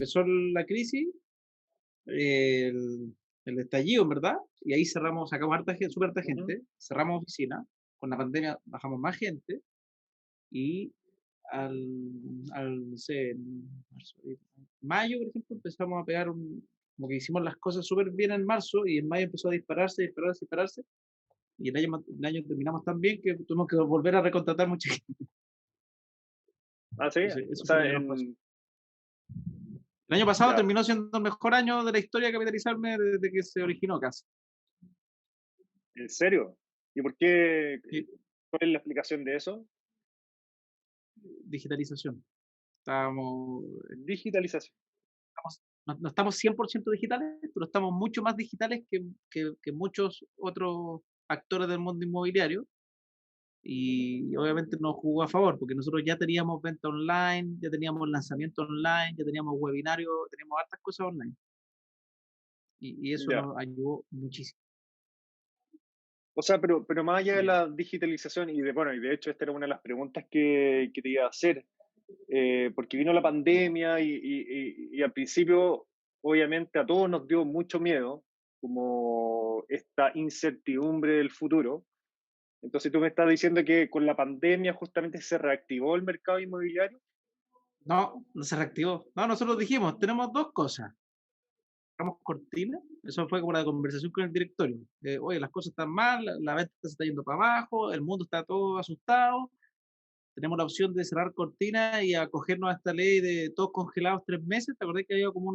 empezó la crisis, el estallido, en verdad, y ahí cerramos, sacamos harta gente, súper harta Ujú. gente, cerramos oficinas, con la pandemia bajamos más gente, y al, no sé, en mayo, por ejemplo, empezamos a pegar como que hicimos las cosas súper bien en marzo, y en mayo empezó a dispararse, dispararse, dispararse, y el año terminamos tan bien que tuvimos que volver a recontratar mucha gente. Ah, sí. Entonces, O eso fue lo sea, que nos pasó. El año pasado ya, terminó siendo el mejor año de la historia de capitalizarme desde que se originó casi. ¿en serio? ¿Y por qué? Sí, ¿Cuál es la explicación de eso? digitalización. Estábamos, Digitalización. no estamos 100% digitales, pero estamos mucho más digitales que muchos otros actores del mundo inmobiliario. Y obviamente nos jugó a favor, porque nosotros ya teníamos venta online, ya teníamos lanzamiento online, ya teníamos webinario, teníamos hartas cosas online. Y eso Ya. nos ayudó muchísimo. O sea, pero más allá de Sí. la digitalización, bueno, y de hecho esta era una de las preguntas que te iba a hacer, porque vino la pandemia y al principio, obviamente, a todos nos dio mucho miedo, como esta incertidumbre del futuro. Entonces tú me estás diciendo que con la pandemia justamente se reactivó el mercado inmobiliario. No, no se reactivó. No, nosotros dijimos, tenemos dos cosas. Sacamos cortina, eso fue como la conversación con el directorio. Oye, las cosas están mal, la venta se está yendo para abajo, el mundo está todo asustado, tenemos la opción de cerrar cortina y acogernos a esta ley de todos congelados 3 meses. ¿Te acordás que había como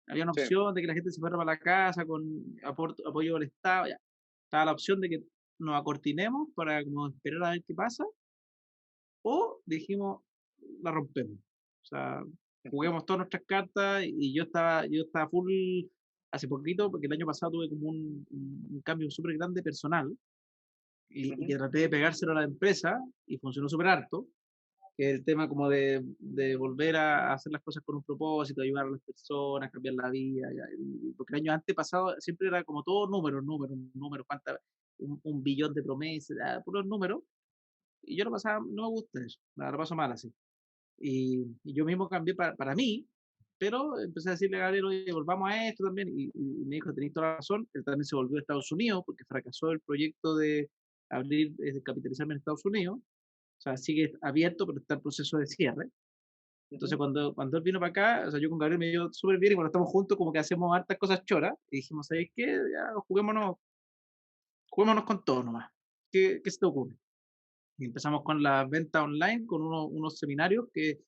había una Sí. opción de que la gente se fuera para la casa con apoyo del Estado? Ya. Estaba la opción de que nos acortinemos para como esperar a ver qué pasa, o dijimos, la rompemos. O sea, juguemos todas nuestras cartas, y yo estaba full hace poquito, porque el año pasado tuve como un cambio súper grande personal, y Ujú. que traté de pegárselo a la empresa y funcionó súper harto, que es el tema como de volver a hacer las cosas con un propósito, ayudar a las personas, cambiar la vida, ya, porque el año antes pasado siempre era como todo números, números, números, un billón de promesas, puros números, y yo lo pasaba, no me gusta eso, lo paso mal así. Y yo mismo cambié para mí, pero empecé a decirle a Gabriel, oye, volvamos a esto también, y me dijo, tenéis toda la razón, él también se volvió a Estados Unidos porque fracasó el proyecto de abrir, de capitalizarme en Estados Unidos, o sea, sigue abierto, pero está en proceso de cierre. Entonces, Ujú. cuando él vino para acá, o sea, yo con Gabriel me llevo súper bien, y cuando estamos juntos, como que hacemos hartas cosas choras, y dijimos, ¿sabes qué? Ya, juguémonos con todo nomás. ¿Qué se te ocurre? Y empezamos con la venta online, con unos seminarios que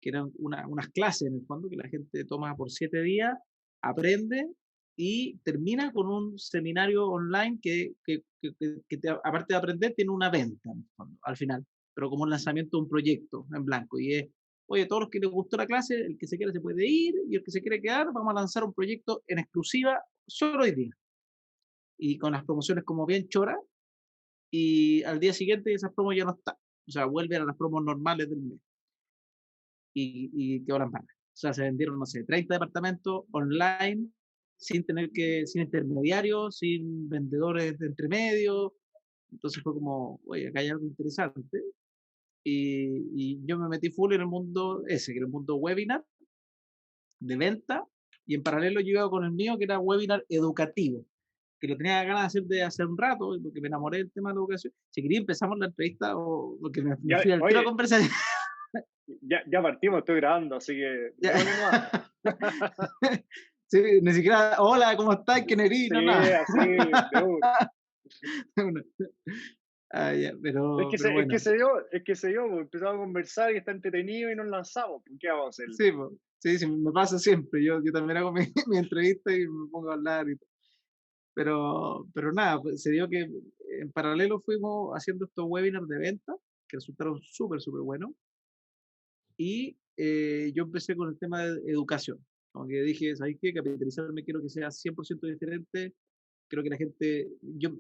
eran unas clases en el fondo, que la gente toma por 7 días, aprende y termina con un seminario online aparte de aprender, tiene una venta en el fondo, al final, pero como un lanzamiento de un proyecto en blanco. Y es, oye, todos los que les gustó la clase, el que se quiera se puede ir, y el que se quiere quedar, vamos a lanzar un proyecto en exclusiva solo hoy día. Y con las promociones como bien choras, y al día siguiente esas promos ya no están. O sea, vuelven a las promos normales del mes, y quedó la embarrada. O sea, se vendieron, no sé, 30 departamentos online, sin intermediarios, sin vendedores de entre medio. Entonces fue como, oye, acá hay algo interesante. Y yo me metí full en el mundo ese, que era el mundo webinar, de venta, y en paralelo yo iba con el mío, que era webinar educativo, que lo tenía ganas de hacer de hace un rato, porque me enamoré del tema de la educación. Si quería empezamos la entrevista, o porque me Ya, fui al tiro a oye, conversar. ya partimos, estoy grabando, así que démosle nomás. Sí, ni siquiera, hola, ¿cómo estás? ¿Quién eres? No, Sí, nada. así, de una. Ya, Es pero, que pero bueno, se dio, pues, empezamos a conversar y está entretenido y nos lanzamos. ¿Por qué vamos a hacer? sí, po, sí, sí, me pasa siempre. Yo también hago mi entrevista y me pongo a hablar y todo. Pero nada, pues, se dio que en paralelo fuimos haciendo estos webinars de venta, que resultaron súper, súper buenos. Y yo empecé con el tema de educación. Como que dije, ¿sabes qué? Capitalizarme quiero que sea 100% diferente. Creo que la gente,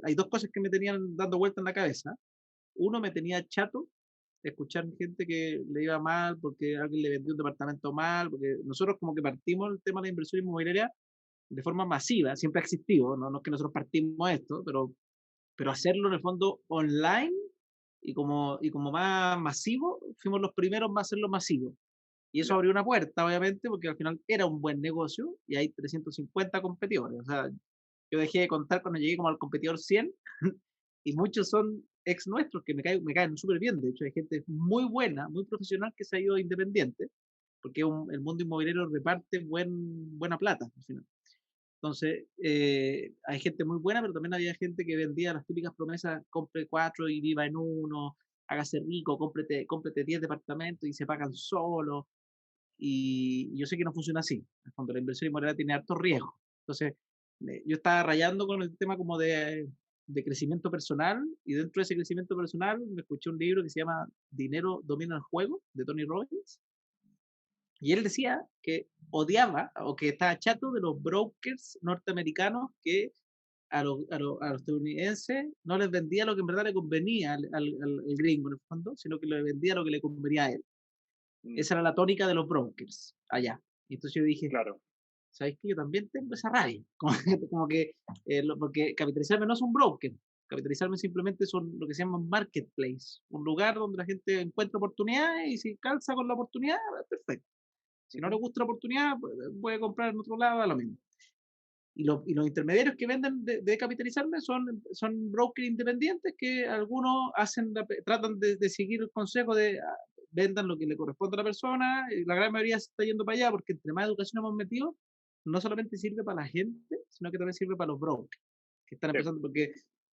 hay dos cosas que me tenían dando vuelta en la cabeza. Uno, me tenía chato de escuchar gente que le iba mal porque alguien le vendió un departamento mal, porque nosotros como que partimos el tema de la inversión inmobiliaria de forma masiva, siempre ha existido, no es que nosotros partimos esto, pero hacerlo en el fondo online, y como más masivo, fuimos los primeros a hacerlo masivo. Y eso Ya. abrió una puerta, obviamente, porque al final era un buen negocio y hay 350 competidores. O sea, yo dejé de contar cuando llegué como al competidor 100 y muchos son ex nuestros que me caen súper bien. De hecho, hay gente muy buena, muy profesional que se ha ido independiente, porque el mundo inmobiliario reparte buena plata al final. Entonces, hay gente muy buena, pero también había gente que vendía las típicas promesas, compre 4 y viva en uno, hágase rico, cómprete 10 departamentos y se pagan solo. Y yo sé que no funciona así. Cuando la inversión inmobiliaria tiene alto riesgo. Entonces, yo estaba rayando con el tema como de crecimiento personal y dentro de ese crecimiento personal me escuché un libro que se llama Dinero domina el juego, de Tony Robbins, y él decía que odiaba o que estaba chato de los brokers norteamericanos que a los estadounidenses no les vendía lo que en verdad le convenía al gringo en el fondo, sino que le vendía lo que le convenía a él. Mm, Esa era la tónica de los brokers allá. Y entonces yo dije, claro. ¿sabéis que yo también tengo esa rabia? Como que, porque capitalizarme no es un broker, capitalizarme simplemente son lo que se llama un marketplace, un lugar donde la gente encuentra oportunidades y si calza con la oportunidad, perfecto. Si no le Ujú. gusta la oportunidad, puede comprar en otro lado a lo mismo. Y los intermediarios que venden de capitalizarme son brokers independientes que algunos tratan de seguir el consejo de vendan lo que le corresponde a la persona, y la gran mayoría se está yendo para allá porque entre más educación hemos metido, no solamente sirve para la gente, sino que también sirve para los brokers que están Sí, empezando, porque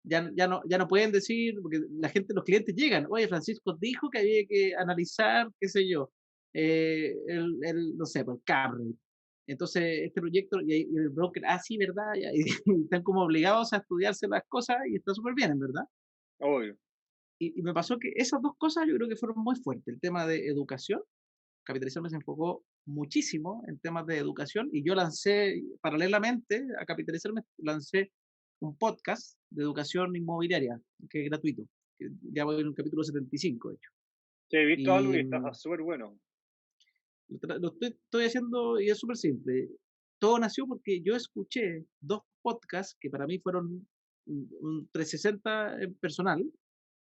ya no pueden decir, porque la gente, los clientes llegan, oye, Francisco dijo que había que analizar, qué sé yo, no sé, por Camry. Entonces, este proyecto, y el broker, sí, ¿verdad? Y están como obligados a estudiarse las cosas y está súper bien, en verdad. obvio. Y me pasó que esas dos cosas yo creo que fueron muy fuertes. El tema de educación, Capitalizarme se enfocó muchísimo en temas de educación y yo lancé, paralelamente a Capitalizarme, lancé un podcast de educación inmobiliaria, que es gratuito, que ya voy en el capítulo 75, de hecho. Sí, he visto algo Y y está súper bueno. estoy haciendo y es súper simple. Todo nació porque yo escuché dos podcasts que para mí fueron un 360 en personal.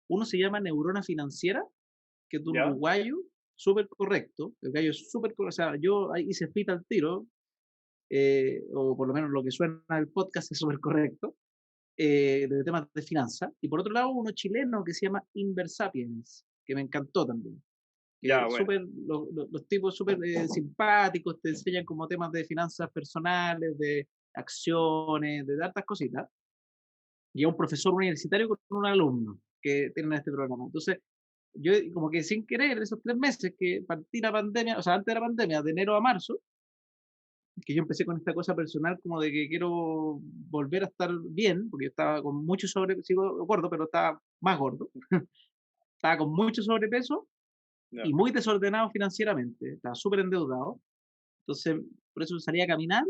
Uno se llama Neurona Financiera, que es de un ¿Ya? uruguayo, súper correcto. El gallo es súper correcto. O sea, yo ahí hice fit al tiro, o por lo menos lo que suena el podcast es súper correcto, de temas de finanzas. Y por otro lado, uno chileno que se llama Inversapiens, que me encantó también. Ya, bueno. Súper, los tipos súper simpáticos, te enseñan como temas de finanzas personales, de acciones, de tantas cositas. Y a un profesor universitario con un alumno que tienen este programa. Entonces, yo como que sin querer, esos 3 meses que partí la pandemia, o sea, antes de la pandemia, de enero a marzo, que yo empecé con esta cosa personal como de que quiero volver a estar bien, porque yo estaba con mucho sobrepeso, sigo gordo, pero estaba más gordo, estaba con mucho sobrepeso y Ya. muy desordenado financieramente, estaba súper endeudado. Entonces, por eso salí a caminar,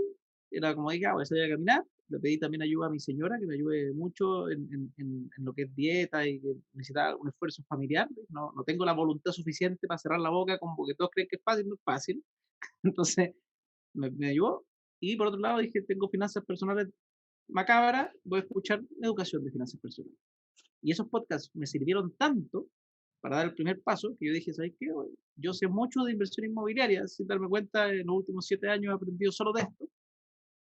era como dije, voy a salir a caminar. Le pedí también ayuda a mi señora, que me ayude mucho en lo que es dieta y que necesita un esfuerzo familiar. No tengo la voluntad suficiente para cerrar la boca, como que todos creen que es fácil, no es fácil. Entonces, me ayudó. Y por otro lado, dije, tengo finanzas personales macabras, voy a escuchar educación de finanzas personales. Y esos podcasts me sirvieron tanto para dar el primer paso que yo dije, ¿sabes qué? Yo sé mucho de inversión inmobiliaria, sin darme cuenta, en los últimos 7 años he aprendido solo de esto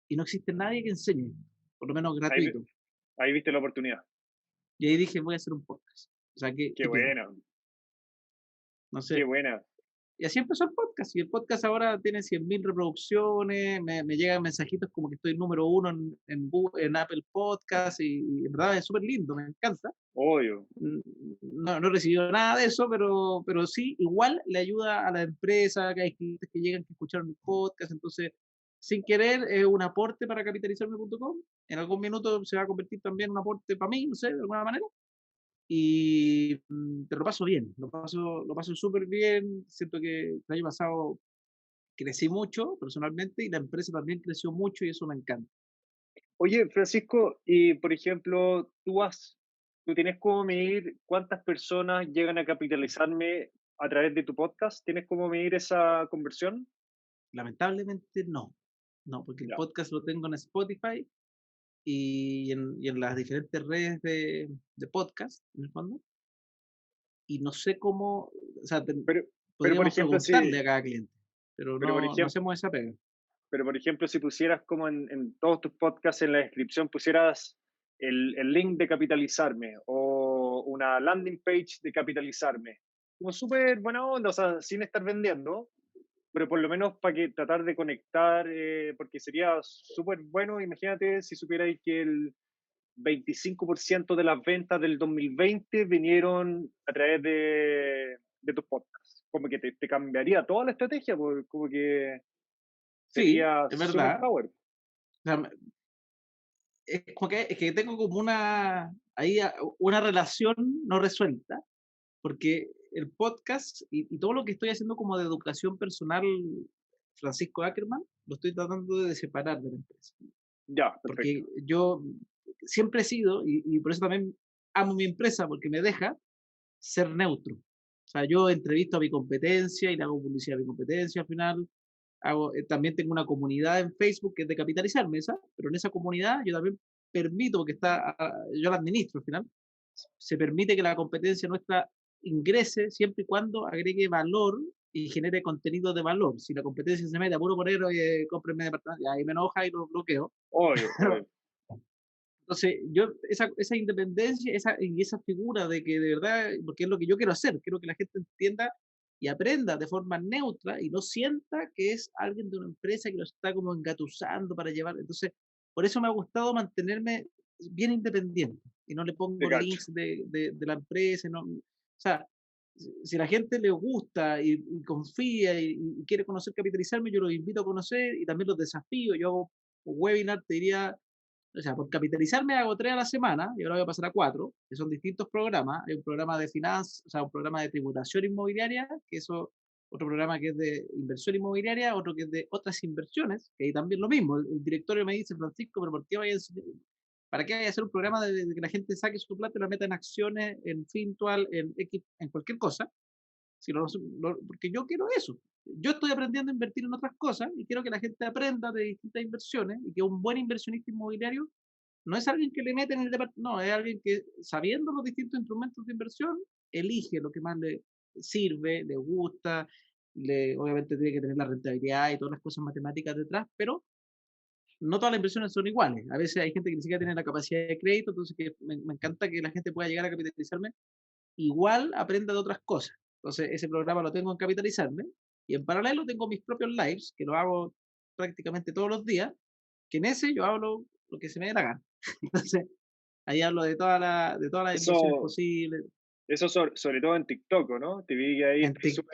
y no existe nadie que enseñe, por lo menos Ahí, gratuito. ahí viste la oportunidad. Y ahí dije, voy a hacer un podcast. O sea, Qué ¿qué pierdo? buena, No qué sé. buena. Y así empezó el podcast. Y el podcast ahora tiene 100.000 reproducciones, me llegan mensajitos como que estoy número uno en Apple Podcast y en verdad es súper lindo, me encanta. Obvio. No he recibido nada de eso, pero sí, igual le ayuda a la empresa, que hay clientes que llegan que escucharon el podcast, entonces, sin querer, es un aporte para capitalizarme.com. En algún minuto se va a convertir también en un aporte para mí, no sé, de alguna manera. Y te lo paso bien, lo paso súper bien. Siento que el año pasado crecí mucho personalmente y la empresa también creció mucho y eso me encanta. Oye, Francisco, y por ejemplo, tú tienes cómo medir cuántas personas llegan a capitalizarme a través de tu podcast. ¿Tienes cómo medir esa conversión? Lamentablemente no, no, porque el Ya. podcast lo tengo en Spotify y en las diferentes redes de podcast, en el fondo, y no sé cómo, o sea, Pero por podríamos ejemplo, preguntarle si, a cada cliente. pero Pero por no ejemplo, hacemos esa pega. pero por ejemplo, si pusieras como en todos tus podcasts en la descripción, pusieras el link de capitalizarme o una landing page de capitalizarme. Como súper buena onda, o sea, sin estar vendiendo, pero por lo menos para que tratar de conectar, porque sería súper bueno, imagínate si supierais que el 25% de las ventas del 2020 vinieron a través de tus podcasts. Como que te cambiaría toda la estrategia, porque como que Sí, sería es super verdad. power. O sea, es que tengo como una relación no resuelta, porque el podcast y todo lo que estoy haciendo como de educación personal, Francisco Ackerman, lo estoy tratando de separar de la empresa. Ya, Porque perfecto. yo siempre he sido, y por eso también amo mi empresa, porque me deja ser neutro. O sea, yo entrevisto a mi competencia y le hago publicidad a mi competencia al final. También tengo una comunidad en Facebook que es de capitalizarme, esa, pero en esa comunidad yo también permito, porque yo la administro al final, se permite que la competencia nuestra ingrese siempre y cuando agregue valor y genere contenido de valor. Si la competencia se mete a puro poner, oye, cómprenme departamento, ahí me enoja y lo bloqueo. Obvio, obvio. Entonces, yo, esa independencia y esa figura de que de verdad, porque es lo que yo quiero hacer, quiero que la gente entienda y aprenda de forma neutra y no sienta que es alguien de una empresa que lo está como engatusando para llevar. Entonces, por eso me ha gustado mantenerme bien independiente y no le Te pongo cacho. links de la empresa. No, o sea, si la gente le gusta y confía y quiere conocer capitalizarme, yo los invito a conocer y también los desafío. Yo hago webinar, te diría, o sea, por capitalizarme hago 3 a la semana y ahora voy a pasar a 4, que son distintos programas. Hay un programa de finanzas, o sea, un programa de tributación inmobiliaria, que eso, otro programa que es de inversión inmobiliaria, otro que es de otras inversiones, que ahí también lo mismo. El directorio me dice, Francisco, pero ¿para qué vaya a hacer un programa de que la gente saque su plata y la meta en acciones, en Fintual, en X, en cualquier cosa? Si porque yo quiero eso. Yo estoy aprendiendo a invertir en otras cosas y quiero que la gente aprenda de distintas inversiones y que un buen inversionista inmobiliario no es alguien que le mete en el departamento, no, es alguien que, sabiendo los distintos instrumentos de inversión, elige lo que más le sirve, le gusta, obviamente tiene que tener la rentabilidad y todas las cosas matemáticas detrás, pero no todas las inversiones son iguales. A veces hay gente que ni siquiera tiene la capacidad de crédito, entonces me encanta que la gente pueda llegar a capitalizarme, igual aprenda de otras cosas. Entonces, ese programa lo tengo en capitalizarme y en paralelo tengo mis propios lives, que lo hago prácticamente todos los días, que en ese yo hablo lo que se me dé la gana. Entonces, ahí hablo de todas las inversiones Eso, posibles eso sobre todo en TikTok, ¿no? Te vi que ahí en TikTok.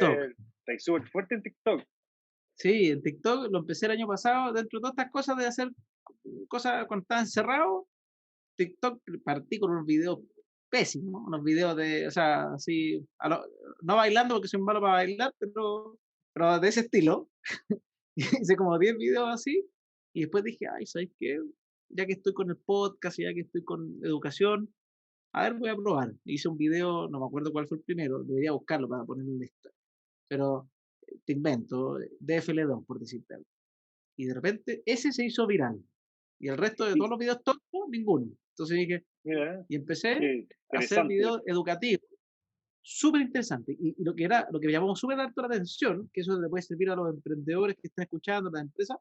estáis súper fuerte en TikTok. Sí, en TikTok lo empecé el año pasado, dentro de todas estas cosas de hacer cosas cuando estaba encerrado, TikTok partí con unos videos pésimos, unos videos de, o sea, así, no bailando porque soy malo para bailar, pero de ese estilo. Hice como 10 videos así y después dije, ay, ¿sabes qué? Ya que estoy con el podcast y ya que estoy con educación, a ver, voy a probar. Hice un video, no me acuerdo cuál fue el primero, debería buscarlo para ponerlo en lista, pero te invento, DFL2, por decirte algo. Y de repente ese se hizo viral y el resto de Y, todos los videos tontos, ninguno. Entonces dije, mira, y empecé qué a hacer interesante. videos educativos, súper interesantes. Y lo que me llamó súper alto la atención, que eso le puede servir a los emprendedores que están escuchando, las empresas,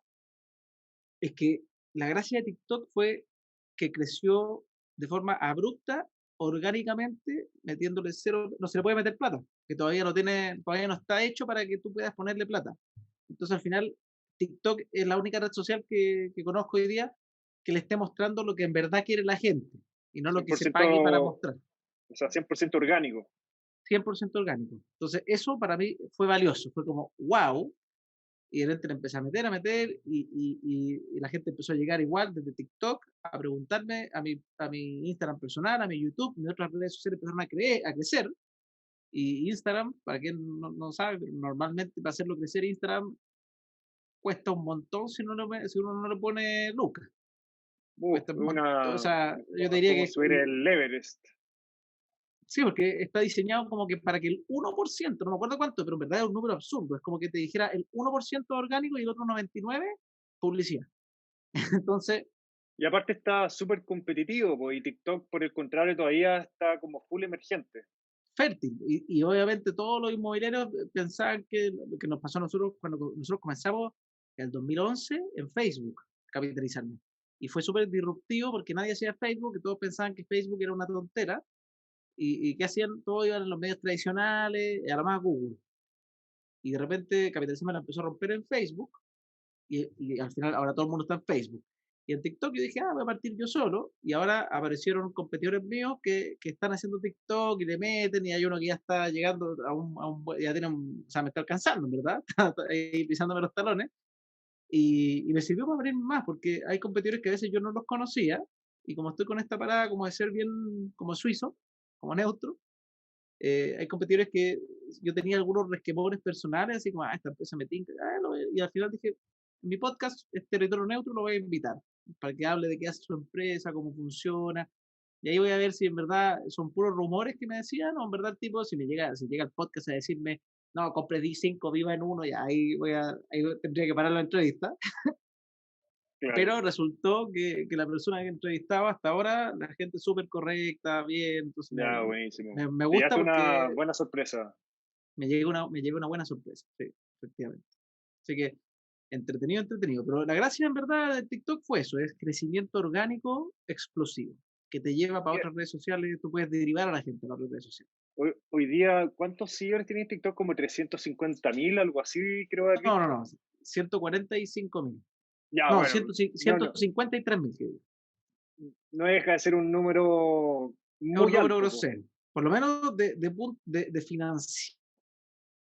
es que la gracia de TikTok fue que creció de forma abrupta, orgánicamente, metiéndole cero, no se le puede meter plata, que todavía no está hecho para que tú puedas ponerle plata. Entonces al final TikTok es la única red social que conozco hoy día que le esté mostrando lo que en verdad quiere la gente y no lo cien que por se ciento pague para o mostrar. sea, 100% orgánico. 100% orgánico. Entonces eso para mí fue valioso, fue como, wow, y de repente le empecé a meter, y la gente empezó a llegar igual desde TikTok a preguntarme a mi Instagram personal, a mi YouTube, mis otras redes sociales empezaron a crecer. Y Instagram, para quien no sabe, pero normalmente para hacerlo crecer Instagram cuesta un montón si uno no le pone lucas. Cuesta un montón, o sea, yo te Es diría como que subir el Everest. sí, porque está diseñado como que para que el 1%, no me acuerdo cuánto, pero en verdad es un número absurdo, es como que te dijera el 1% orgánico y el otro 99% publicidad. Entonces, Y aparte está súper competitivo, pues, y TikTok, por el contrario, todavía está como full emergente. fértil. Y obviamente todos los inmobiliarios pensaban que lo que nos pasó a nosotros cuando nosotros comenzamos en el 2011 en Facebook, capitalizarnos. Y fue súper disruptivo porque nadie hacía Facebook, y todos pensaban que Facebook era una tontera. ¿Y qué hacían? Todos iban a los medios tradicionales, y además a Google. Y de repente Capitalismo la empezó a romper en Facebook y al final ahora todo el mundo está en Facebook. Y en TikTok yo dije, voy a partir yo solo. Y ahora aparecieron competidores míos que están haciendo TikTok y le meten. Y hay uno que ya está llegando ya tiene o sea, me está alcanzando, ¿verdad? Está ahí pisándome los talones. Y me sirvió para abrir más, porque hay competidores que a veces yo no los conocía. Y como estoy con esta parada como de ser bien como suizo, como neutro, hay competidores que yo tenía algunos resquemores personales, así como, esta empresa me tinca, y al final dije, mi podcast es territorio neutro, lo voy a invitar, para que hable de qué hace su empresa, cómo funciona, y ahí voy a ver si en verdad son puros rumores que me decían, o en verdad, tipo, si llega el podcast a decirme, no, compré 5 viva en uno, ya ahí tendría que parar la entrevista. Claro. Pero resultó que la persona que entrevistaba hasta ahora, la gente súper correcta, bien, entonces Ya, buenísimo. me Te gusta llevaste una porque buena sorpresa. me llega una buena sorpresa, sí, efectivamente. Así que entretenido, entretenido. Pero la gracia en verdad de TikTok fue eso, es crecimiento orgánico explosivo, que te lleva para Oye, otras redes sociales, tú puedes derivar a la gente a otras redes sociales. hoy día, ¿cuántos seguidores tienes en TikTok? Como 350.000, algo así, creo haber No, no, visto. no, 145.000. Ya, No, bueno, no, no, 153.000, que digo. no deja de ser un número Es un muy número alto, po. grosero. Por lo menos de financiación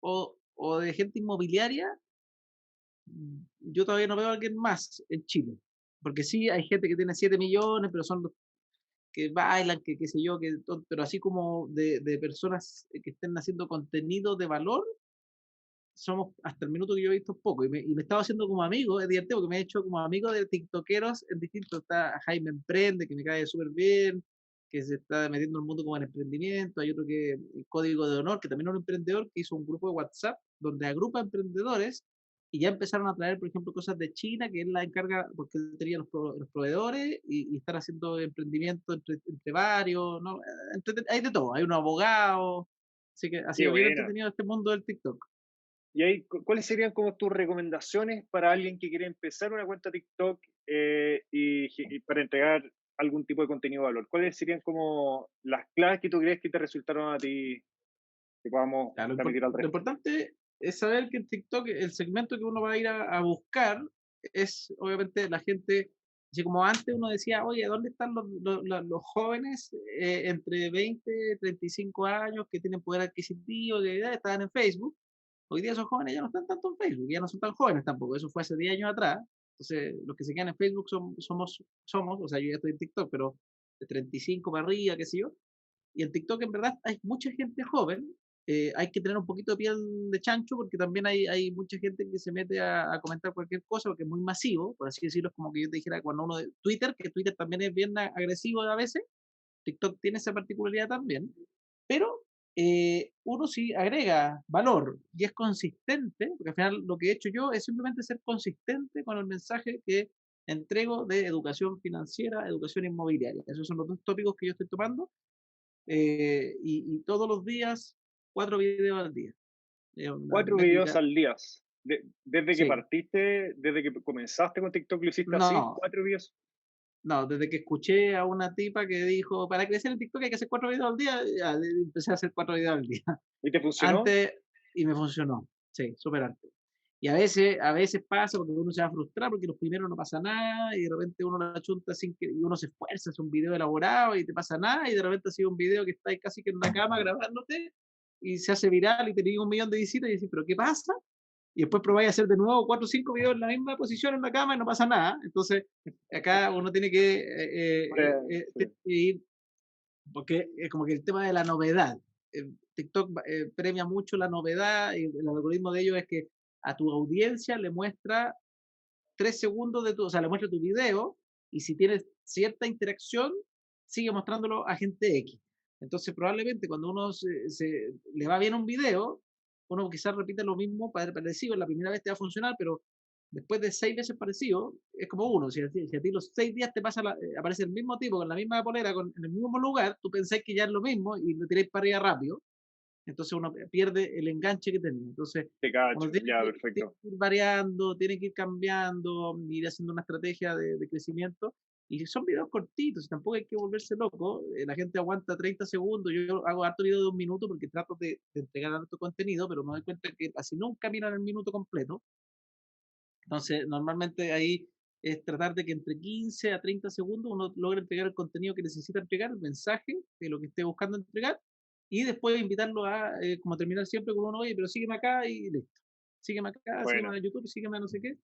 o de gente inmobiliaria, yo todavía no veo a alguien más en Chile. Porque sí, hay gente que tiene 7 millones, pero son los que bailan, que qué sé yo, pero así como de personas que estén haciendo contenido de valor, somos hasta el minuto que yo he visto poco. Y me estaba haciendo como amigo, es divertido porque me he hecho como amigo de tiktokeros en distintos. Está Jaime Emprende, que me cae súper bien, que se está metiendo en el mundo como el emprendimiento. Hay otro que, el Código de Honor, que también es un emprendedor que hizo un grupo de WhatsApp donde agrupa emprendedores y ya empezaron a traer, por ejemplo, cosas de China, que él la encarga, porque él tenía los proveedores y están haciendo emprendimiento entre varios, ¿no? Hay de todo, hay un abogado, así que ha Qué sido bien buena. entretenido este mundo del TikTok. Y ahí, ¿cuáles serían como tus recomendaciones para alguien que quiere empezar una cuenta TikTok y para entregar algún tipo de contenido de valor? ¿Cuáles serían como las claves que tú crees que te resultaron a ti que podamos Ya, transmitir al lo resto? importante es saber que en TikTok el segmento que uno va a ir a buscar es obviamente la gente, así como antes uno decía, oye, ¿dónde están los jóvenes entre 20 y 35 años que tienen poder adquisitivo, que estaban en Facebook? Hoy día esos jóvenes ya no están tanto en Facebook, ya no son tan jóvenes tampoco, eso fue hace 10 años atrás. Entonces, los que se quedan en Facebook somos, o sea, yo ya estoy en TikTok, pero de 35 para arriba, qué sé yo. Y en TikTok en verdad hay mucha gente joven, hay que tener un poquito de piel de chancho porque también hay mucha gente que se mete a comentar cualquier cosa porque es muy masivo, por así decirlo, es como que yo te dijera cuando uno de Twitter, que Twitter también es bien agresivo a veces, TikTok tiene esa particularidad también, pero uno sí agrega valor y es consistente, porque al final lo que he hecho yo es simplemente ser consistente con el mensaje que entrego de educación financiera, educación inmobiliaria. Esos son los dos tópicos que yo estoy tomando y todos los días, 4 videos al día. Es una 4 videos métrica, al día. Desde que sí. partiste, desde que comenzaste con TikTok, lo hiciste así, No, 4 videos. no, desde que escuché a una tipa que dijo, para crecer en TikTok hay que hacer 4 videos al día, ya empecé a hacer 4 videos al día. ¿Y te funcionó? Antes, y me funcionó, sí, súper antes. Y a veces pasa porque uno se va a frustrar porque los primeros no pasa nada y de repente uno la chunta sin que, y uno se esfuerza, hace un video elaborado y te pasa nada y de repente ha sido un video que está ahí casi que en la cama grabándote y se hace viral y tenés 1 millón de visitas y dices, pero ¿qué pasa? Y después probáis a hacer de nuevo 4 o 5 videos en la misma posición en la cama y no pasa nada. Entonces, acá uno tiene que Sí. ir, porque es como que el tema de la novedad. TikTok premia mucho la novedad y el algoritmo de ellos es que a tu audiencia le muestra 3 segundos o sea, le muestra tu video y si tienes cierta interacción, sigue mostrándolo a gente X. Entonces, probablemente cuando uno le va bien un video, uno quizás repite lo mismo parecido, la primera vez te va a funcionar, pero después de 6 veces parecido, es como uno. Si a ti los 6 días te aparece el mismo tipo con la misma polera, en el mismo lugar, tú pensás que ya es lo mismo y lo tiráis para arriba rápido. Entonces uno pierde el enganche que tenía. Entonces te uno cacho, tiene ya, tiene perfecto. que ir variando, tiene que ir cambiando, ir haciendo una estrategia de crecimiento. Y son videos cortitos, tampoco hay que volverse loco. La gente aguanta 30 segundos. Yo hago harto video de 1 minuto porque trato de entregar harto contenido, pero me doy cuenta que casi nunca miran el minuto completo. Entonces, normalmente ahí es tratar de que entre 15 a 30 segundos uno logre entregar el contenido que necesita entregar, el mensaje de lo que esté buscando entregar, y después invitarlo a, como terminar siempre con uno, oye, pero sígueme acá y listo. Sígueme acá, sígueme Bueno, en YouTube, sígueme a no sé qué,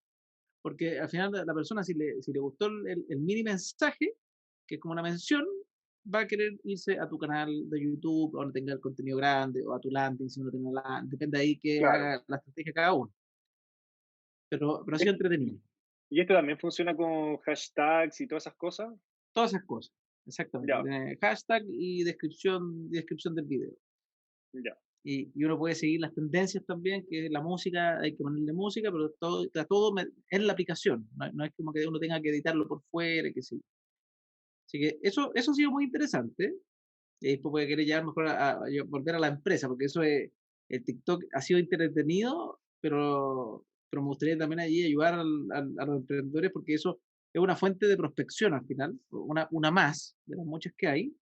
porque al final la persona, si le gustó el mini mensaje, que es como una mención, va a querer irse a tu canal de YouTube, donde tenga el contenido grande, o a tu landing, si no tenga la, depende ahí que claro. haga la estrategia cada uno. Pero ha sido entretenido. ¿Y esto también funciona con hashtags y todas esas cosas? Todas esas cosas, exactamente. Ya, Tiene hashtag y descripción del video. ya. Y uno puede seguir las tendencias también, que la música, hay que ponerle música, pero todo, está todo en la aplicación. No es como que uno tenga que editarlo por fuera, y qué sé yo. Así que eso ha sido muy interesante. Y después puede querer llegar mejor a volver a la empresa, porque el TikTok ha sido entretenido, pero me gustaría también allí ayudar a los emprendedores, porque eso es una fuente de prospección al final, una más de las muchas que hay,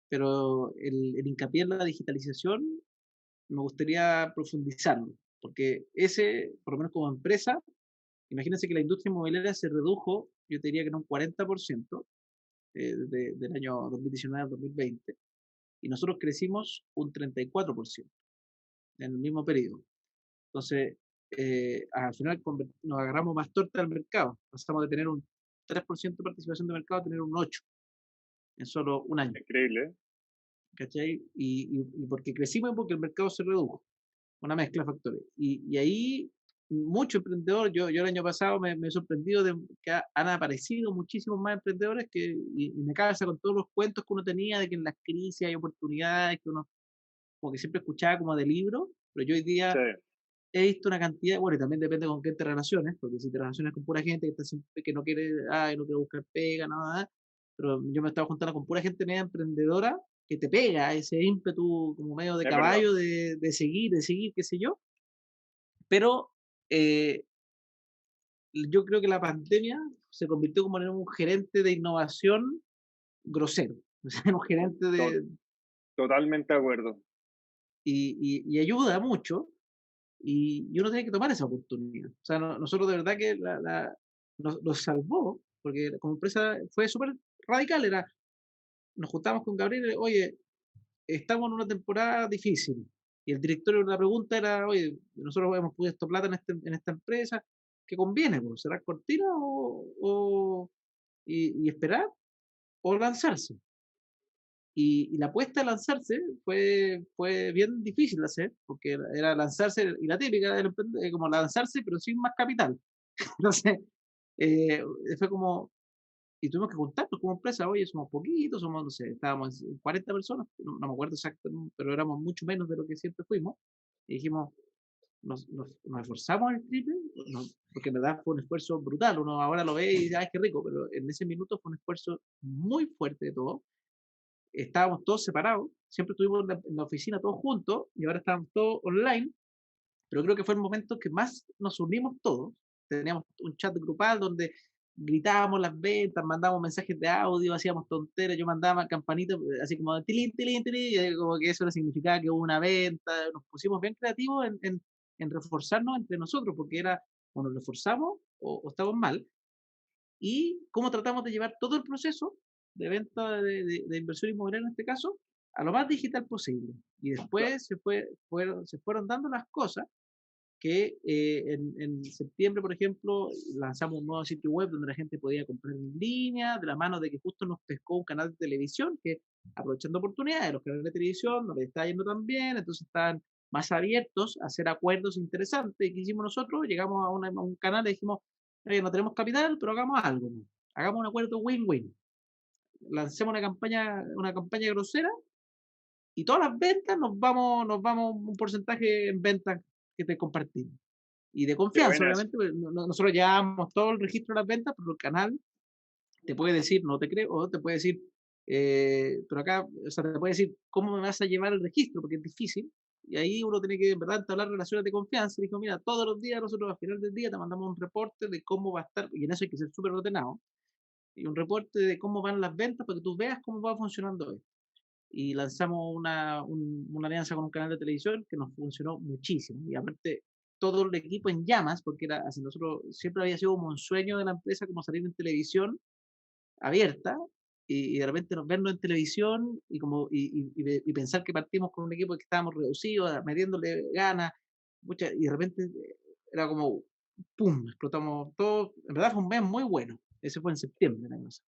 pero el hincapié en la digitalización me gustaría profundizarlo, porque ese, por lo menos como empresa, imagínense que la industria inmobiliaria se redujo, yo te diría que en un 40% del año 2019 al 2020, y nosotros crecimos un 34% en el mismo periodo. Entonces, al final nos agarramos más torta al mercado, pasamos de tener un 3% de participación de mercado a tener un 8% en solo un año. Increíble, ¿eh? ¿Cachai? Y porque crecimos y porque el mercado se redujo, una mezcla de factores. Y ahí mucho emprendedor, yo el año pasado me he sorprendido de que han aparecido muchísimos más emprendedores y me casa con todos los cuentos que uno tenía de que en las crisis hay oportunidades, que uno como que siempre escuchaba como de libro, pero yo hoy Sí, día he visto una cantidad, bueno, y también depende con quién te relaciones, porque si te relacionas con pura gente que está siempre, que no quiere, ay, no quiere buscar pega, nada, pero yo me estaba juntando con pura gente media emprendedora que te pega ese ímpetu como medio de es verdad. caballo de seguir, qué sé yo, pero eh, yo creo que la pandemia se convirtió como en un gerente de innovación grosero, o sea, un gerente To- Totalmente de acuerdo. y ayuda mucho, y uno tiene que tomar esa oportunidad. O sea, nosotros de verdad que nos salvó, porque como empresa fue súper radical, nos juntamos con Gabriel, oye, estamos en una temporada difícil, y el directorio, la pregunta era, oye, nosotros hemos puesto plata en esta empresa, ¿qué conviene? Pues, ¿será cortina y esperar o lanzarse? Y la apuesta a lanzarse fue bien difícil de hacer, porque era lanzarse, y la típica del como lanzarse, pero sin más capital. Entonces, eh, fue como, y tuvimos que juntarnos como empresa, oye, somos poquitos, somos, no sé, estábamos 40 personas, no me acuerdo exacto, pero éramos mucho menos de lo que siempre fuimos, y dijimos, nos esforzamos el triple, porque en verdad fue un esfuerzo brutal, uno ahora lo ve y dice, ay, qué rico, pero en ese minuto fue un esfuerzo muy fuerte de todo, estábamos todos separados, siempre estuvimos en la oficina todos juntos y ahora estábamos todos online, pero creo que fue el momento que más nos unimos todos. Teníamos un chat grupal donde gritábamos las ventas, mandábamos mensajes de audio, hacíamos tonteras, yo mandaba campanitas así como tilín, tilín, tilín, y como que eso significaba que hubo una venta, nos pusimos bien creativos en reforzarnos entre nosotros, porque era o nos reforzamos o estamos mal, y cómo tratamos de llevar todo el proceso de venta de inversión inmobiliaria en este caso a lo más digital posible. Y Claro. después se fueron dando las cosas que en septiembre, por ejemplo, lanzamos un nuevo sitio web donde la gente podía comprar en línea, de la mano de que justo nos pescó un canal de televisión que, aprovechando oportunidades, los canales de televisión no les está yendo tan bien, entonces están más abiertos a hacer acuerdos interesantes. ¿Y qué hicimos nosotros? Llegamos a un canal y dijimos, oye, no tenemos capital, pero hagamos algo, ¿no? Hagamos un acuerdo win-win. Lancemos una campaña grosera y todas las ventas nos vamos un porcentaje en ventas que te compartimos. Y de Qué confianza, buena eso. obviamente, pues, nosotros llevamos todo el registro de las ventas, pero el canal te puede decir, no te creo, o te puede decir, Pero acá, o sea, te puede decir, ¿cómo me vas a llevar el registro? Porque es difícil. Y ahí uno tiene que, en verdad, entablar relaciones de confianza. Y dijo, mira, todos los días nosotros al final del día te mandamos un reporte de cómo va a estar, y en eso hay que ser súper ordenado, y un reporte de cómo van las ventas para que tú veas cómo va funcionando hoy. Y lanzamos una alianza con un canal de televisión que nos funcionó muchísimo. Y aparte, todo el equipo en llamas, porque era así, nosotros siempre había sido como un sueño de la empresa, como salir en televisión abierta, y de repente nos vernos en televisión y, como, y pensar que partimos con un equipo que estábamos reducidos, metiéndole ganas, y de repente era como, ¡pum!, explotamos todo. En verdad fue un mes muy bueno. Ese fue en septiembre, la cosa.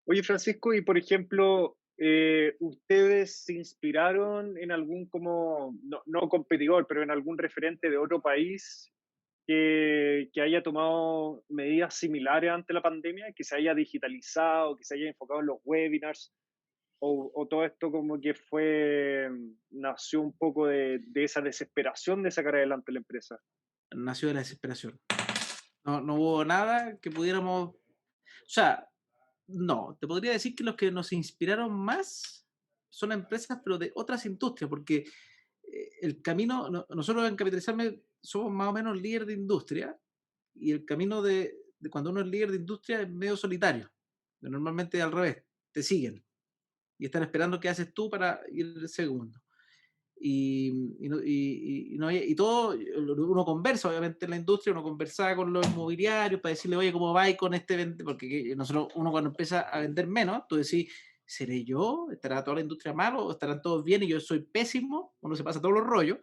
Oye, Francisco, y por ejemplo, ¿ustedes se inspiraron en algún como, no competidor, pero en algún referente de otro país que haya tomado medidas similares ante la pandemia, que se haya digitalizado, que se haya enfocado en los webinars, o todo esto como que fue, nació un poco de esa desesperación de sacar adelante la empresa? Nació de la desesperación. No, no hubo nada que pudiéramos, o sea, no, te podría decir que los que nos inspiraron más son empresas, pero de otras industrias, porque el camino, nosotros en Capitalizarme somos más o menos líder de industria, y el camino de cuando uno es líder de industria es medio solitario. Normalmente al revés, te siguen y están esperando qué haces tú para ir el segundo. Y todo, uno conversa, obviamente, en la industria, uno conversaba con los inmobiliarios para decirle, oye, ¿cómo va con este vende? Porque nosotros, uno cuando empieza a vender menos, tú decís, ¿seré yo? ¿Estará toda la industria mal o estarán todos bien y yo soy pésimo? Uno se pasa todos los rollos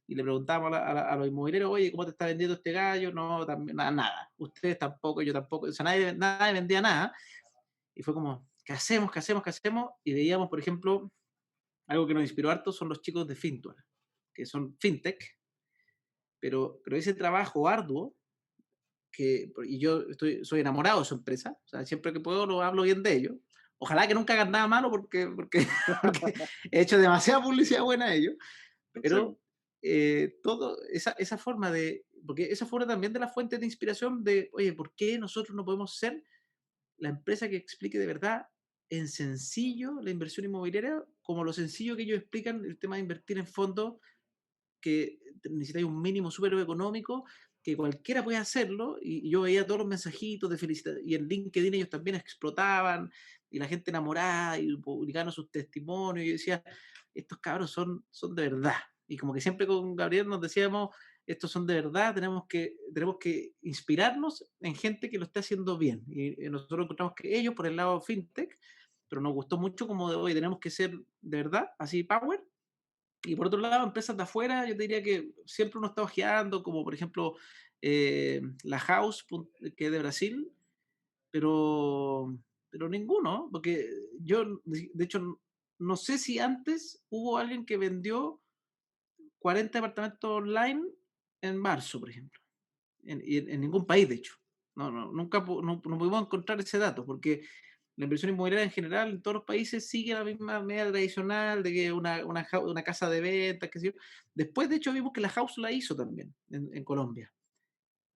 y le preguntábamos a los inmobiliarios, oye, ¿cómo te está vendiendo este gallo? No, también, nada, nada. Ustedes tampoco, yo tampoco. O sea, nadie vendía nada. Y fue como, ¿qué hacemos? ¿Qué hacemos? ¿Qué hacemos? Y veíamos, por ejemplo, algo que nos inspiró harto son los chicos de Fintual, que son fintech, pero ese trabajo arduo, y yo soy enamorado de su empresa, o sea, siempre que puedo lo hablo bien de ellos. Ojalá que nunca hagan nada malo porque he hecho demasiada publicidad buena a ellos, Sí. pero esa forma de, porque esa fue también de la fuente de inspiración de, oye, ¿por qué nosotros no podemos ser la empresa que explique de verdad en sencillo la inversión inmobiliaria, como lo sencillo que ellos explican el tema de invertir en fondos, que necesitáis un mínimo súper económico, que cualquiera puede hacerlo, y yo veía todos los mensajitos de felicidad, y en LinkedIn ellos también explotaban, y la gente enamorada, y publicaban sus testimonios, y yo decía, estos cabros son de verdad, y como que siempre con Gabriel nos decíamos, estos son de verdad, tenemos que inspirarnos en gente que lo está haciendo bien, y nosotros encontramos que ellos, por el lado fintech, pero nos gustó mucho como de hoy, tenemos que ser de verdad, así power, y por otro lado, empresas de afuera, yo te diría que siempre uno está ojeando, como por ejemplo la House, que es de Brasil, pero, pero ninguno, porque yo, de hecho, no sé si antes hubo alguien que vendió 40 departamentos online en marzo, por ejemplo, en ningún país, de hecho. No, no, nunca no pudimos encontrar ese dato, porque la inversión inmobiliaria en general en todos los países sigue la misma media tradicional de que una casa de ventas, qué sé yo. Después, de hecho, vimos que la House la hizo también en Colombia,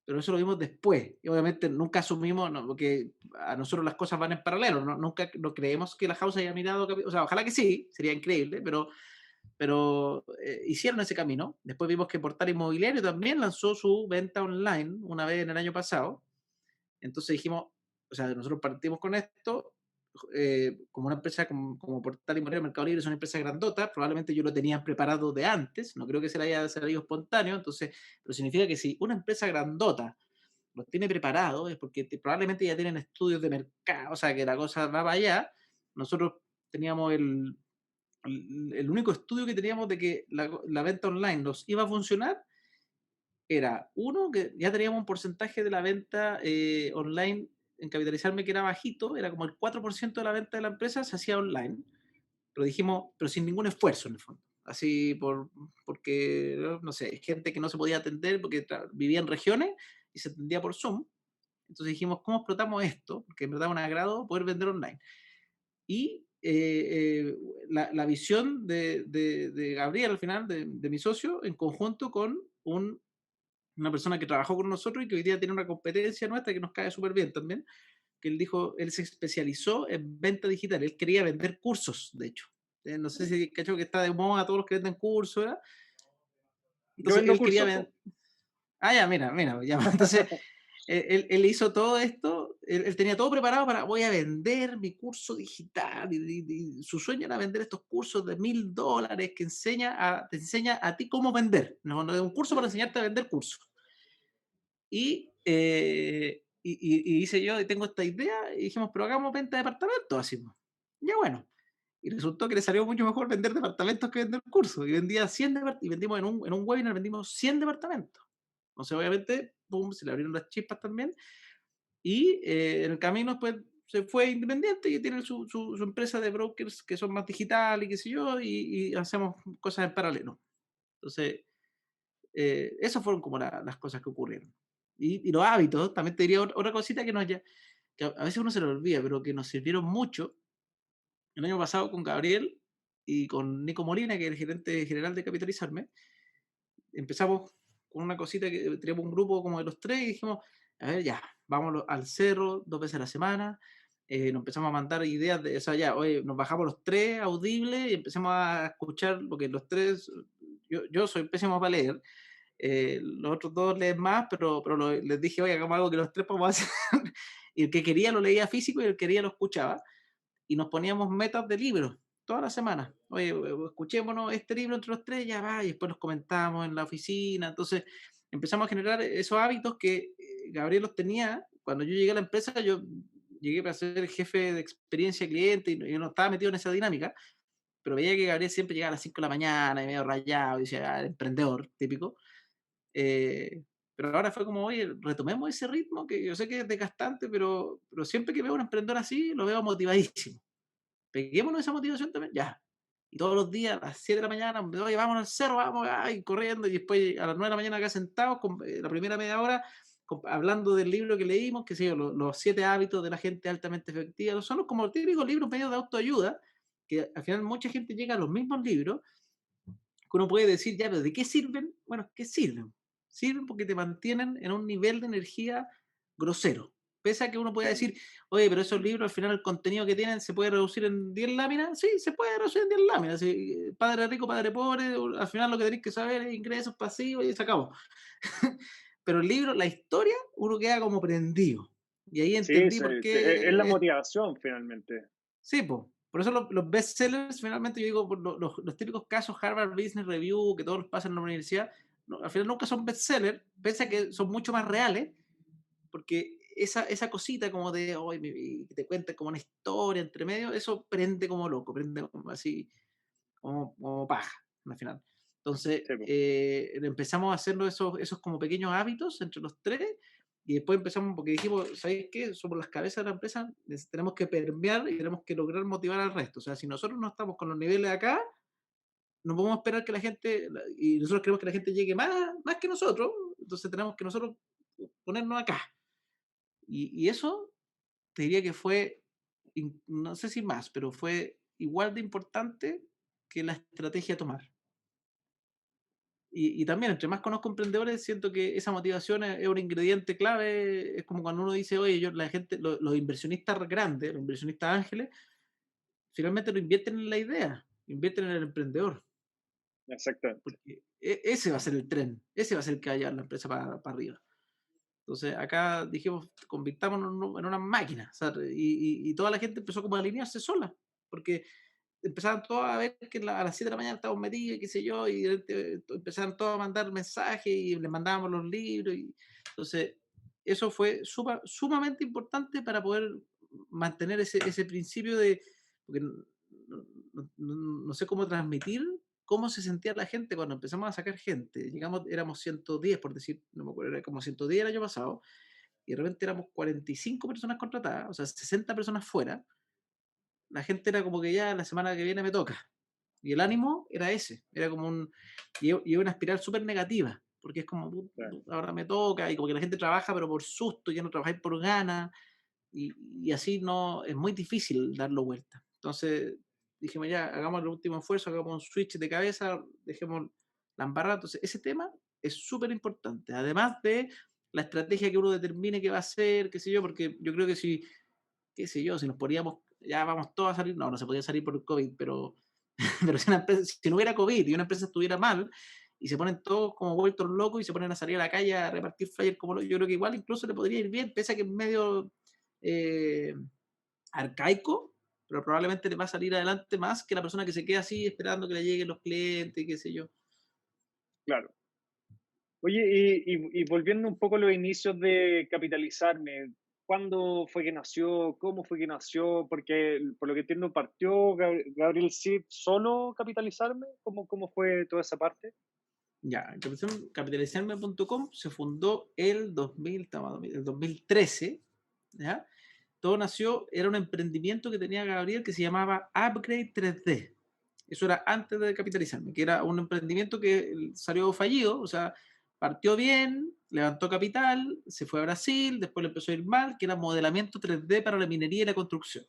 pero eso lo vimos después. Y obviamente nunca asumimos, no, porque a nosotros las cosas van en paralelo, nunca no creemos que la House haya mirado, o sea, ojalá que sí, sería increíble, pero hicieron ese camino. Después vimos que Portal Inmobiliario también lanzó su venta online una vez en el año pasado. Entonces dijimos, o sea, nosotros partimos con esto, como una empresa como Portal Inmobiliario, Mercado Libre, son empresas grandotas, probablemente yo lo tenía preparado de antes, no creo que se le haya salido espontáneo, entonces, pero significa que si una empresa grandota lo tiene preparado, es porque probablemente ya tienen estudios de mercado, o sea, que la cosa va para allá. Nosotros teníamos el único estudio que teníamos de que la venta online nos iba a funcionar era, uno, que ya teníamos un porcentaje de la venta online en Capitalizarme que era bajito, era como el 4% de la venta de la empresa se hacía online, pero dijimos, pero sin ningún esfuerzo en el fondo. Así porque, no sé, gente que no se podía atender porque vivía en regiones y se atendía por Zoom. Entonces dijimos, ¿cómo explotamos esto? Porque en verdad es un agrado poder vender online. Y la visión de Gabriel al final, de mi socio, en conjunto con una persona que trabajó con nosotros y que hoy día tiene una competencia nuestra que nos cae súper bien también, que él dijo, él se especializó en venta digital, él quería vender cursos, de hecho. No sé si cacho que está de moda todos los que venden cursos, ¿verdad? Yo Entonces vendo él quería cursos, vender... po. Ah, ya, mira, mira, ya. Entonces él hizo todo esto, él tenía todo preparado para, voy a vender mi curso digital, y su sueño era vender estos cursos de $1000 que te enseña a ti cómo vender, no, no es un curso para enseñarte a vender cursos. Y hice yo, y tengo esta idea, y dijimos, pero hagamos venta de departamentos, así, pues. Ya bueno. Y resultó que le salió mucho mejor vender departamentos que vender cursos. Y vendía 100 departamentos, y vendimos en un webinar, vendimos 100 departamentos. Entonces, obviamente, boom, se le abrieron las chispas también. Y en el camino, pues, se fue independiente y tiene su empresa de brokers que son más digital y qué sé yo, y hacemos cosas en paralelo. Entonces, esas fueron como las cosas que ocurrieron. Y los hábitos, también te diría otra cosita que a veces uno se lo olvida, pero que nos sirvieron mucho el año pasado con Gabriel y con Nico Molina, que es el gerente general de Capitalizarme. Empezamos con una cosita que teníamos un grupo como de los tres y dijimos, a ver, ya, vamos al cerro 2 veces a la semana. Nos empezamos a mandar ideas de, o sea, ya, oye, nos bajamos los tres audibles y empezamos a escuchar, porque los tres, yo soy pésimo para leer, los otros dos leen más, pero les dije, oye, hagamos algo que los tres podemos hacer. Y el que quería lo leía físico y el que quería lo escuchaba. Y nos poníamos metas de libros toda la semana. Oye, escuchémonos este libro entre los tres, ya va, y después los comentábamos en la oficina. Entonces empezamos a generar esos hábitos que Gabriel los tenía. Cuando yo llegué a la empresa, yo llegué para ser jefe de experiencia cliente y yo no estaba metido en esa dinámica, pero veía que Gabriel siempre llegaba a las 5 de la mañana y medio rayado, y decía, "Ah, el emprendedor típico". Pero ahora fue como, oye, retomemos ese ritmo que yo sé que es desgastante, pero siempre que veo a un emprendedor así, lo veo motivadísimo. Peguémonos esa motivación también, ya. Y todos los días a las 7 de la mañana, oye, vamos al cerro, vamos, ay, corriendo, y después a las 9 de la mañana acá sentados, la primera media hora, hablando del libro que leímos, que sé yo, los 7 hábitos de la gente altamente efectiva. Son como los típicos libros medios de autoayuda, que al final mucha gente llega a los mismos libros, que uno puede decir, ya, pero ¿de qué sirven? Bueno, ¿qué sirven? Sirven porque te mantienen en un nivel de energía grosero. Pese a que uno pueda decir, oye, pero esos libros, al final el contenido que tienen se puede reducir en 10 láminas. Sí, se puede reducir en 10 láminas. Sí, padre rico, padre pobre, al final lo que tenéis que saber es ingresos pasivos y se acabó. Pero el libro, la historia, uno queda como prendido. Y ahí Sí, entendí por es la qué motivación finalmente. sí, po. Por eso los bestsellers, finalmente yo digo, por los típicos casos Harvard Business Review, que todos los pasan en la universidad, al final nunca son bestsellers, pese a que son mucho más reales, porque esa cosita como de, hoy que te cuenta como una historia entre medio, eso prende como loco, prende como así, como paja, al final. Entonces, Sí, po. empezamos a hacerlo esos como pequeños hábitos entre los tres, y después empezamos, porque dijimos, ¿sabéis qué? Somos las cabezas de la empresa, tenemos que permear y tenemos que lograr motivar al resto. O sea, si nosotros no estamos con los niveles acá, no podemos esperar que la gente, y nosotros queremos que la gente llegue más que nosotros, entonces tenemos que nosotros ponernos acá. Y eso te diría que fue, no sé si más, pero fue igual de importante que la estrategia a tomar. Y también, entre más conozco emprendedores, siento que esa motivación es un ingrediente clave. Es como cuando uno dice, oye, la gente, los inversionistas grandes, los inversionistas ángeles, finalmente lo invierten en la idea, invierten en el emprendedor, Exactamente. porque ese va a ser el tren, ese va a ser el que va a llevar la empresa para arriba. Entonces, acá dijimos, convirtámonos en una máquina, o sea, y toda la gente empezó como a alinearse sola, porque empezaban todos a ver que a las 7 de la mañana estábamos metidos y qué sé yo, y empezaban todos a mandar mensajes y les mandábamos los libros. Y, entonces, eso fue sumamente importante para poder mantener ese principio de, porque no sé cómo transmitir cómo se sentía la gente cuando empezamos a sacar gente. Llegamos, éramos 110, por decir, no me acuerdo, era como 110 el año pasado, y de repente éramos 45 personas contratadas, o sea, 60 personas fuera. La gente era como que ya la semana que viene me toca. Y el ánimo era ese, era como y una espiral súper negativa, porque es como, Claro. ahora me toca", y como que la gente trabaja pero por susto, ya no trabajáis por ganas, y así no, es muy difícil darlo vuelta. Entonces dijimos ya, hagamos el último esfuerzo, hagamos un switch de cabeza, dejemos la embarrada. Entonces ese tema es súper importante, además de la estrategia que uno determine que va a hacer, qué sé yo, porque yo creo que si qué sé yo, si nos poníamos, ya vamos todos a salir, no, no se podía salir por el COVID, pero, pero si, si no hubiera COVID y una empresa estuviera mal, y se ponen todos como vueltos locos y se ponen a salir a la calle a repartir flyers, como yo creo que igual incluso le podría ir bien, pese a que es medio eh, arcaico, pero probablemente le va a salir adelante más que la persona que se queda así esperando que le lleguen los clientes, qué sé yo. Claro. Oye, y volviendo un poco a los inicios de Capitalizarme, ¿cuándo fue que nació? ¿Cómo fue que nació? Porque por lo que entiendo partió Gabriel Cid solo Capitalizarme. ¿Cómo fue toda esa parte? Ya, capitalizarme.com se fundó el 2000, el 2013, ¿ya? Todo nació, era un emprendimiento que tenía Gabriel que se llamaba Upgrade 3D. Eso era antes de capitalizarme, que era un emprendimiento que salió fallido, o sea, partió bien, levantó capital, se fue a Brasil, después le empezó a ir mal, que era modelamiento 3D para la minería y la construcción.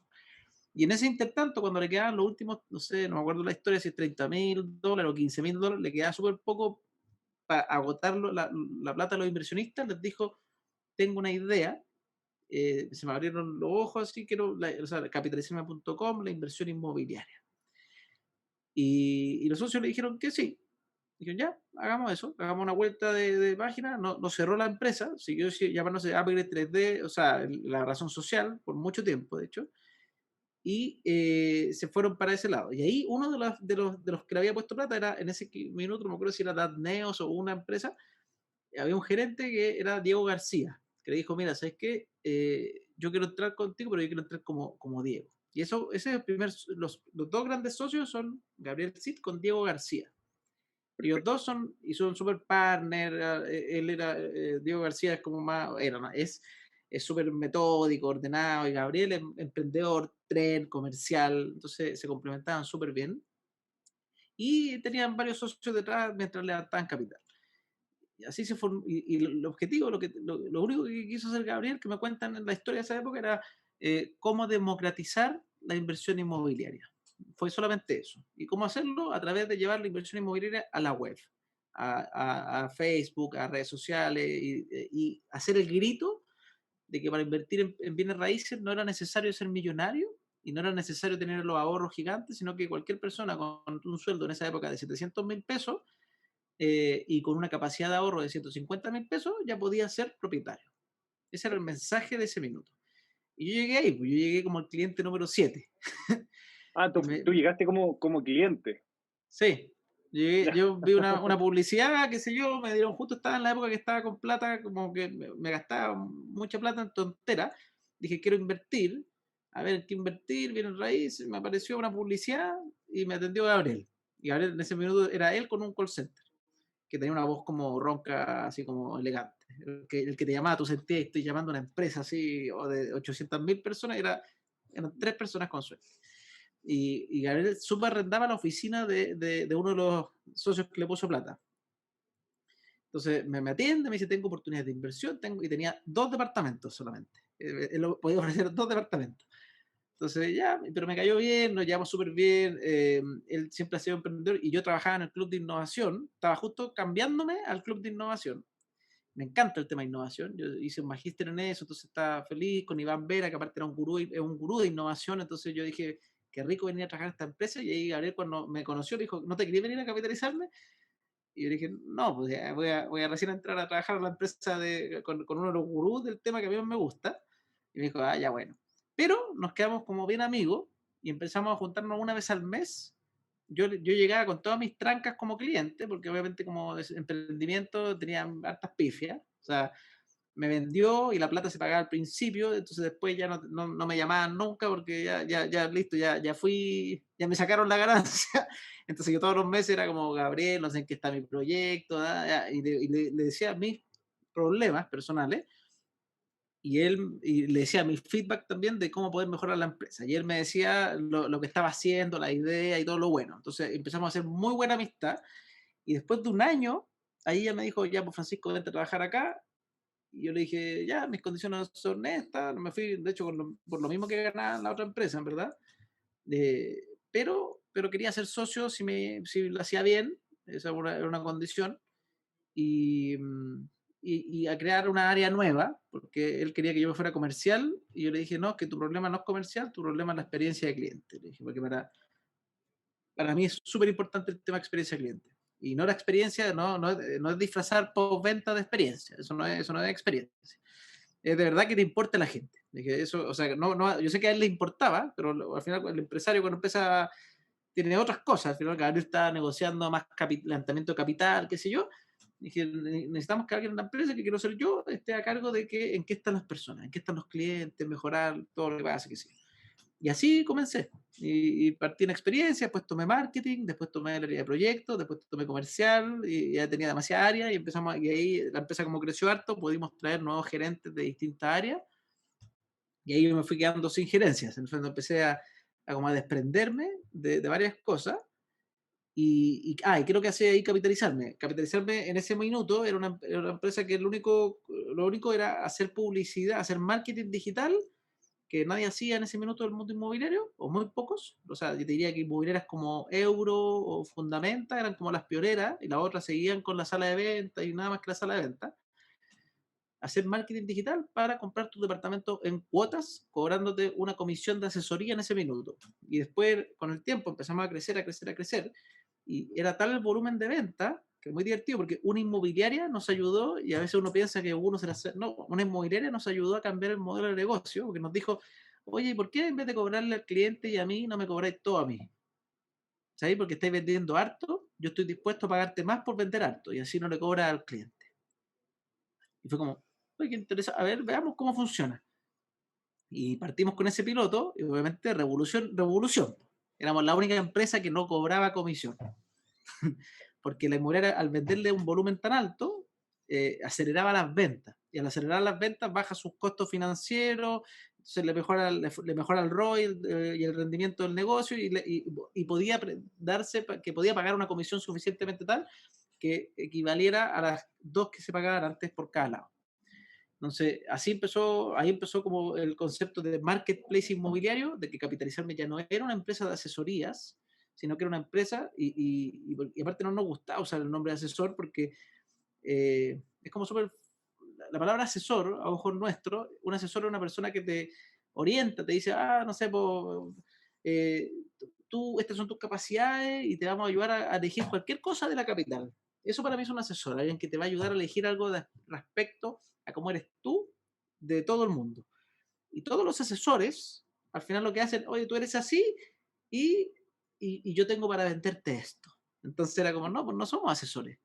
Y en ese intertanto, cuando le quedaban los últimos, no sé, no me acuerdo la historia, si $30.000 o $15.000, le quedaba súper poco para agotar la plata de los inversionistas, les dijo, tengo una idea, se me abrieron los ojos, así que o sea, capitalizarme.com, la inversión inmobiliaria. Y los socios le dijeron que sí. Dijeron, ya, hagamos eso, hagamos una vuelta de página, no, no cerró la empresa, siguió llamándose Upgrade 3D, o sea, la razón social, por mucho tiempo, de hecho, y se fueron para ese lado. Y ahí uno de los que le había puesto plata era, en ese minuto, no me acuerdo si era Datneos o una empresa, había un gerente que era Diego García, que le dijo, mira, ¿sabes qué? Yo quiero entrar contigo, pero yo quiero entrar como Diego. Y eso, ese es el primer, los dos grandes socios son Gabriel Cid con Diego García. Ellos Perfecto. dos son super partner, él era, Diego García es como más, es súper metódico, ordenado, y Gabriel es emprendedor, tren, comercial, entonces se complementaban súper bien. Y tenían varios socios detrás mientras levantaban capital. Y así se formó, y el objetivo, lo único que quiso hacer Gabriel, que me cuentan en la historia de esa época, era cómo democratizar la inversión inmobiliaria. Fue solamente eso. ¿Y cómo hacerlo? A través de llevar la inversión inmobiliaria a la web, a Facebook, a redes sociales, y hacer el grito de que para invertir en bienes raíces no era necesario ser millonario y no era necesario tener los ahorros gigantes, sino que cualquier persona con un sueldo en esa época de 700.000 pesos y con una capacidad de ahorro de 150.000 pesos, ya podía ser propietario. Ese era el mensaje de ese minuto. Y yo llegué ahí, pues yo llegué como el cliente número 7. Ah, tú llegaste como cliente. Sí, Ya. yo vi una publicidad, qué sé yo, me dieron, justo estaba en la época que estaba con plata, como que me gastaba mucha plata en tontera. Dije, quiero invertir, a ver qué invertir, viene raíz, me apareció una publicidad y me atendió Gabriel. Y Gabriel en ese minuto era él con un call center que tenía una voz como ronca, así como elegante. El que te llamaba, tú sentías, estoy llamando a una empresa así, o de 800.000 personas, eran 3 personas con suerte. Y Gabriel súper arrendaba la oficina de uno de los socios que le puso plata. Entonces me atiende, me dice, tengo oportunidades de inversión, y tenía 2 departamentos solamente. Él podía ofrecer 2 departamentos. Entonces, ya, pero me cayó bien, nos llevamos súper bien. Él siempre ha sido emprendedor y yo trabajaba en el club de innovación. Estaba justo cambiándome al club de innovación. Me encanta el tema de innovación. Yo hice un magíster en eso, entonces estaba feliz con Iván Vera, que aparte era es un gurú de innovación. Entonces yo dije, qué rico venir a trabajar en esta empresa. Y ahí Gabriel, cuando me conoció, le dijo, ¿no te querías venir a capitalizarme? Y yo dije, no, pues ya voy a recién entrar a trabajar en la empresa con uno de los gurús del tema que a mí más me gusta. Y me dijo, ah, ya bueno. Pero nos quedamos como bien amigos y empezamos a juntarnos una vez al mes. Yo llegaba con todas mis trancas como cliente, porque obviamente como emprendimiento tenía hartas pifias. O sea, me vendió y la plata se pagaba al principio, entonces después ya no me llamaban nunca porque ya listo, ya fui, ya me sacaron la ganancia. Entonces yo todos los meses era como, Gabriel, no sé en qué está mi proyecto, y le decía mis problemas personales y le decía mi feedback también de cómo poder mejorar la empresa. Y él me decía lo que estaba haciendo, la idea y todo lo bueno. Entonces empezamos a hacer muy buena amistad y después de un año, ahí ella me dijo, ya, pues Francisco, vente a trabajar acá. Y yo le dije, ya, mis condiciones son estas, me fui, de hecho, por lo mismo que ganaba en la otra empresa, en verdad. Eh, pero quería ser socio si lo hacía bien, esa era una condición. Y, y a crear una área nueva, porque él quería que yo me fuera comercial, y yo le dije, no, que tu problema no es comercial, tu problema es la experiencia de cliente. Le dije, porque para mí es súper importante el tema de experiencia de cliente. Y no la experiencia, no es disfrazar postventa de experiencia, eso no es experiencia. Es de verdad que te importa la gente. Dije, eso, o sea, yo sé que a él le importaba, pero al final el empresario cuando empieza tiene otras cosas, al final Gabriel está negociando más levantamiento de capital, qué sé yo. Dije, necesitamos que alguien en la empresa, que quiero ser yo, esté a cargo de en qué están las personas, en qué están los clientes, mejorar todo lo que pasa, que sí. Y así comencé. Y partí en experiencia, después tomé marketing, después tomé el área de proyectos, después tomé comercial, y ya tenía demasiada área, y ahí la empresa como creció harto, pudimos traer nuevos gerentes de distintas áreas, y ahí yo me fui quedando sin gerencias. En el fondo empecé como a desprenderme de varias cosas, y creo que hace ahí capitalizarme. Capitalizarme en ese minuto era una empresa que lo único era hacer publicidad, hacer marketing digital, que nadie hacía en ese minuto del mundo inmobiliario, o muy pocos. O sea, yo te diría que inmobiliarias como Euro o Fundamenta eran como las pioneras, y las otras seguían con la sala de venta y nada más que la sala de venta. Hacer marketing digital para comprar tu departamento en cuotas, cobrándote una comisión de asesoría en ese minuto. Y después, con el tiempo, empezamos a crecer, a crecer, a crecer. Y era tal el volumen de venta que es muy divertido, porque una inmobiliaria nos ayudó, y a veces uno piensa que uno se la... No, una inmobiliaria nos ayudó a cambiar el modelo de negocio, porque nos dijo, oye, ¿por qué en vez de cobrarle al cliente y a mí, no me cobráis todo a mí? ¿Sabéis? Porque estáis vendiendo harto, yo estoy dispuesto a pagarte más por vender harto, y así no le cobra al cliente. Y fue como, oye, qué interesante, a ver, veamos cómo funciona. Y partimos con ese piloto, y obviamente revolución, revolución. Éramos la única empresa que no cobraba comisión. Porque la inmobiliaria, al venderle un volumen tan alto, aceleraba las ventas. Y al acelerar las ventas, baja sus costos financieros, se le mejora el ROI y el rendimiento del negocio, y podía darse que podía pagar una comisión suficientemente tal que equivaliera a las dos que se pagaban antes por cada lado. Entonces, ahí empezó como el concepto de marketplace inmobiliario, de que Capitalizarme ya no era una empresa de asesorías, sino que era una empresa, y aparte no nos gustaba usar el nombre de asesor, porque es como súper, la palabra asesor, a ojos nuestros, un asesor es una persona que te orienta, te dice, no sé, eh, estas son tus capacidades y te vamos a ayudar a elegir cualquier cosa de la capital. Eso para mí es un asesor, alguien que te va a ayudar a elegir algo respecto a cómo eres tú de todo el mundo. Y todos los asesores, al final lo que hacen, oye, tú eres así y, y yo tengo para venderte esto. Entonces era como, no, pues no somos asesores,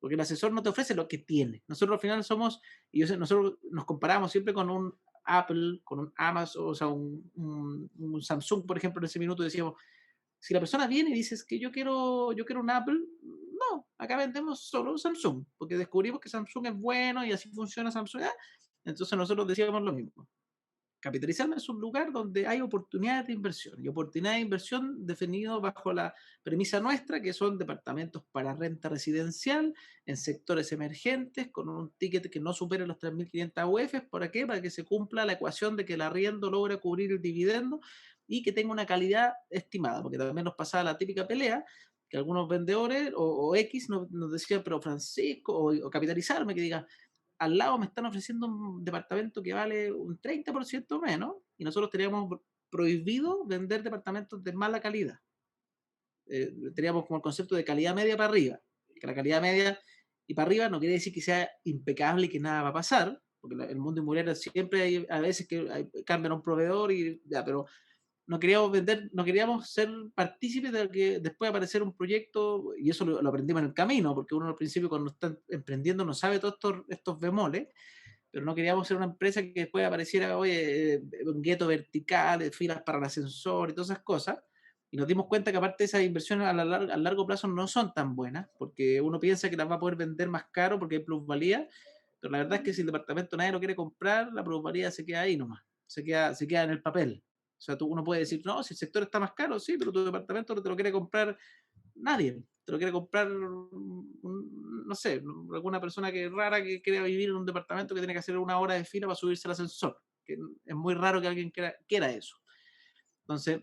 porque el asesor no te ofrece lo que tiene. Nosotros al final somos, nosotros nos comparamos siempre con un Apple, con un Amazon, o sea, un Samsung, por ejemplo, en ese minuto decíamos, si la persona viene y dices que yo quiero un Apple, no, acá vendemos solo Samsung, porque descubrimos que Samsung es bueno y así funciona Samsung. Entonces nosotros decíamos lo mismo. Capitalizarme es un lugar donde hay oportunidades de inversión, y oportunidades de inversión definido bajo la premisa nuestra, que son departamentos para renta residencial en sectores emergentes con un ticket que no supere los 3.500 UF. ¿Para qué? Para que se cumpla la ecuación de que el arriendo logra cubrir el dividendo y que tenga una calidad estimada, porque también nos pasaba la típica pelea que algunos vendedores o X nos decían, pero Francisco, o Capitalizarme, que diga, al lado me están ofreciendo un departamento que vale un 30% menos, y nosotros teníamos prohibido vender departamentos de mala calidad. Teníamos como el concepto de calidad media para arriba, que la calidad media y para arriba no quiere decir que sea impecable y que nada va a pasar, porque el mundo inmobiliario siempre hay a veces que cambian un proveedor, pero no queríamos vender, no queríamos ser partícipes de que después aparecer un proyecto, y eso lo aprendimos en el camino, porque uno al principio cuando está emprendiendo no sabe todos estos bemoles, pero no queríamos ser una empresa que después apareciera, oye, un gueto vertical, filas para el ascensor y todas esas cosas. Y nos dimos cuenta que aparte de esas inversiones a largo plazo no son tan buenas, porque uno piensa que las va a poder vender más caro porque hay plusvalía, pero la verdad es que si el departamento nadie lo quiere comprar, la plusvalía se queda ahí nomás, se queda en el papel. O sea, uno puede decir, no, si el sector está más caro, sí, pero tu departamento no te lo quiere comprar nadie. Te lo quiere comprar, no sé, alguna persona que es rara, que quiere vivir en un departamento que tiene que hacer una hora de fila para subirse al ascensor. Que es muy raro que alguien quiera eso. Entonces,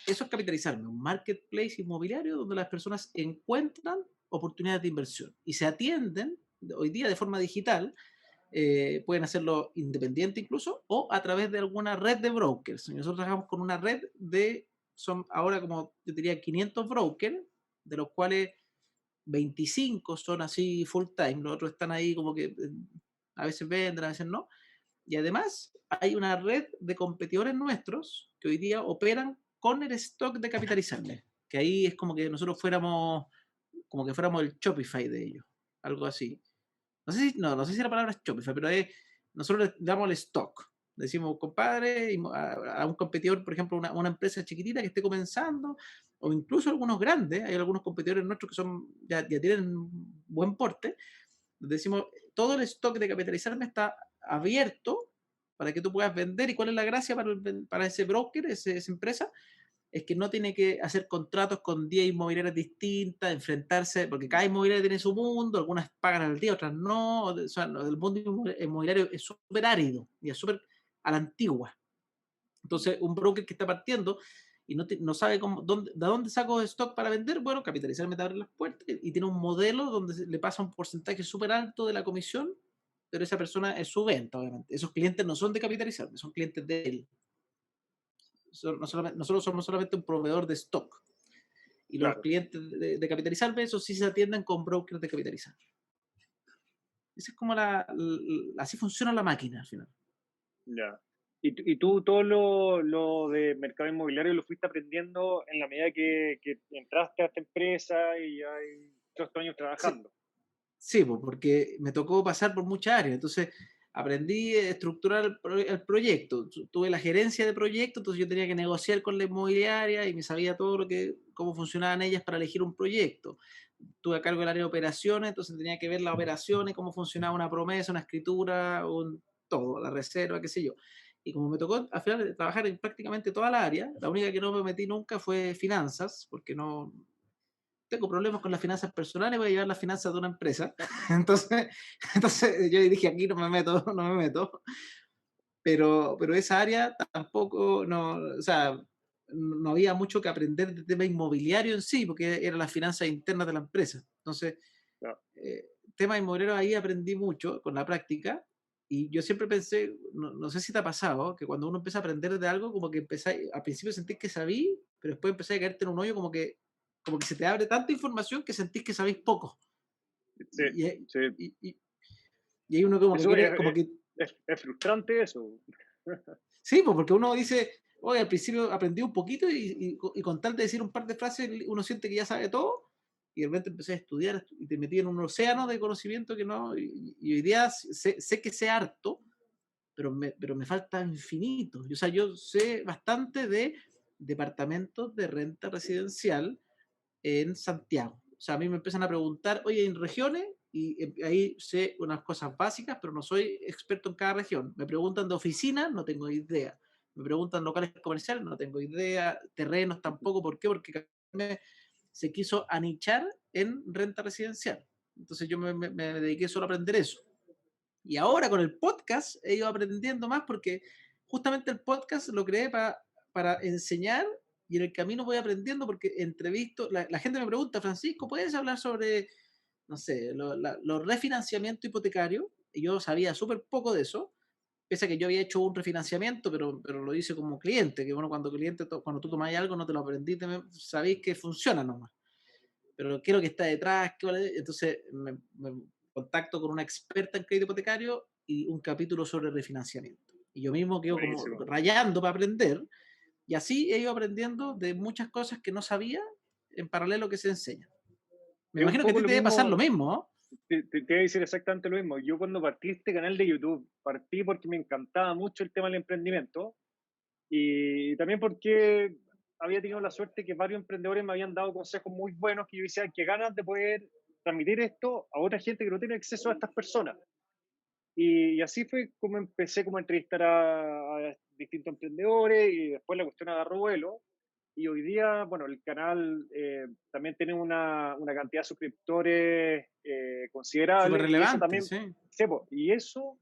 eso es Capitalizarme, un marketplace inmobiliario donde las personas encuentran oportunidades de inversión y se atienden hoy día de forma digital, pueden hacerlo independiente incluso, o a través de alguna red de brokers. Nosotros trabajamos con una red son ahora como, yo diría, 500 brokers, de los cuales 25 son así full time, los otros están ahí como que a veces venden, a veces no. Y además hay una red de competidores nuestros que hoy día operan con el stock de capitalizarme, que ahí es como que nosotros fuéramos, como que fuéramos el Shopify de ellos, algo así. No sé si la palabra es Shopify, pero nosotros le damos el stock. Decimos, compadre, a un competidor, por ejemplo, una empresa chiquitita que esté comenzando, o incluso algunos grandes, hay algunos competidores nuestros que ya tienen buen porte, decimos, todo el stock de capitalizarme está abierto para que tú puedas vender. ¿Y cuál es la gracia para ese broker, esa empresa? Es que no tiene que hacer contratos con 10 inmobiliarias distintas, enfrentarse, porque cada inmobiliaria tiene su mundo, algunas pagan al día, otras no. O sea, el mundo inmobiliario es súper árido y es súper a la antigua. Entonces, un broker que está partiendo y no sabe de dónde saco stock para vender, bueno, capitalizarme te abre las puertas y tiene un modelo donde le pasa un porcentaje súper alto de la comisión, pero esa persona es su venta, obviamente. Esos clientes no son de capitalizarme, son clientes de él. Nosotros somos solamente un proveedor de stock. Y los Claro, clientes de capitalizarme, esos sí se atienden con brokers de capitalizar. Esa es como así funciona la máquina al final. ya. Y tú todo lo de mercado inmobiliario lo fuiste aprendiendo en la medida que entraste a esta empresa y hay todos estos años Sí, trabajando. sí, pues, porque me tocó pasar por muchas áreas. Entonces, aprendí a estructurar el proyecto. Tuve la gerencia de proyecto, entonces yo tenía que negociar con la inmobiliaria y me sabía todo cómo funcionaban ellas para elegir un proyecto. Tuve a cargo el área de operaciones, entonces tenía que ver las operaciones, cómo funcionaba una promesa, una escritura, todo, la reserva, qué sé yo. Y como me tocó al final trabajar en prácticamente toda la área, la única que no me metí nunca fue finanzas, porque no tengo problemas con las finanzas personales, voy a llevar las finanzas de una empresa. Entonces, entonces yo dije, aquí no me meto, no me meto. Pero esa área tampoco, no, o sea, no había mucho que aprender de tema inmobiliario en sí, porque eran las finanzas internas de la empresa. Entonces, Ya. tema inmobiliario ahí aprendí mucho con la práctica. Y yo siempre pensé, no sé si te ha pasado, que cuando uno empieza a aprender de algo, como que al principio sentís que sabí, pero después empecé a caerte en un hoyo como que se te abre tanta información que sentís que sabéis poco. Sí, Y, sí. y, y, y ahí uno como que Eso quiere, como que es frustrante eso. sí, pues porque uno dice, oye, al principio aprendí un poquito y con tal de decir un par de frases, uno siente que ya sabe todo, y de repente empecé a estudiar y te metí en un océano de conocimiento que no, y hoy día sé que sé harto, pero me falta infinito. O sea, yo sé bastante de departamentos de renta residencial en Santiago. O sea, a mí me empiezan a preguntar, oye, en regiones, y ahí sé unas cosas básicas, pero no soy experto en cada región. Me preguntan de oficinas, no tengo idea. Me preguntan locales comerciales, no tengo idea. Terrenos tampoco. ¿Por qué? Porque se quiso anichar en renta residencial. Entonces yo me dediqué solo a aprender eso. Y ahora con el podcast he ido aprendiendo más porque justamente el podcast lo creé para enseñar y en el camino voy aprendiendo porque entrevisto, la gente me pregunta, Francisco, ¿puedes hablar sobre, no sé, los refinanciamientos hipotecarios? Y yo sabía súper poco de eso, pese a que yo había hecho un refinanciamiento, pero lo hice como cliente, que bueno, cuando tú tomáis algo no te lo aprendiste, sabéis que funciona nomás. Pero ¿qué es lo que está detrás? Entonces me contacto con una experta en crédito hipotecario y un capítulo sobre refinanciamiento. Y yo mismo quedo como Buenísimo. rayando para aprender. Y así he ido aprendiendo de muchas cosas que no sabía en paralelo que se enseña. Me Es un imagino que a poco ti lo te debe pasar lo mismo, mismo, ¿no? te voy a decir exactamente lo mismo. Yo cuando partí este canal de YouTube, partí porque me encantaba mucho el tema del emprendimiento y también porque había tenido la suerte que varios emprendedores me habían dado consejos muy buenos que yo decía, que ganas de poder transmitir esto a otra gente que no tiene acceso a estas personas. Y así fue como empecé como a entrevistar a distintos emprendedores y después la cuestión agarró vuelo. Y hoy día, bueno, el canal también tiene una cantidad de suscriptores Súper considerable y eso relevante, también, sí. sepo, y eso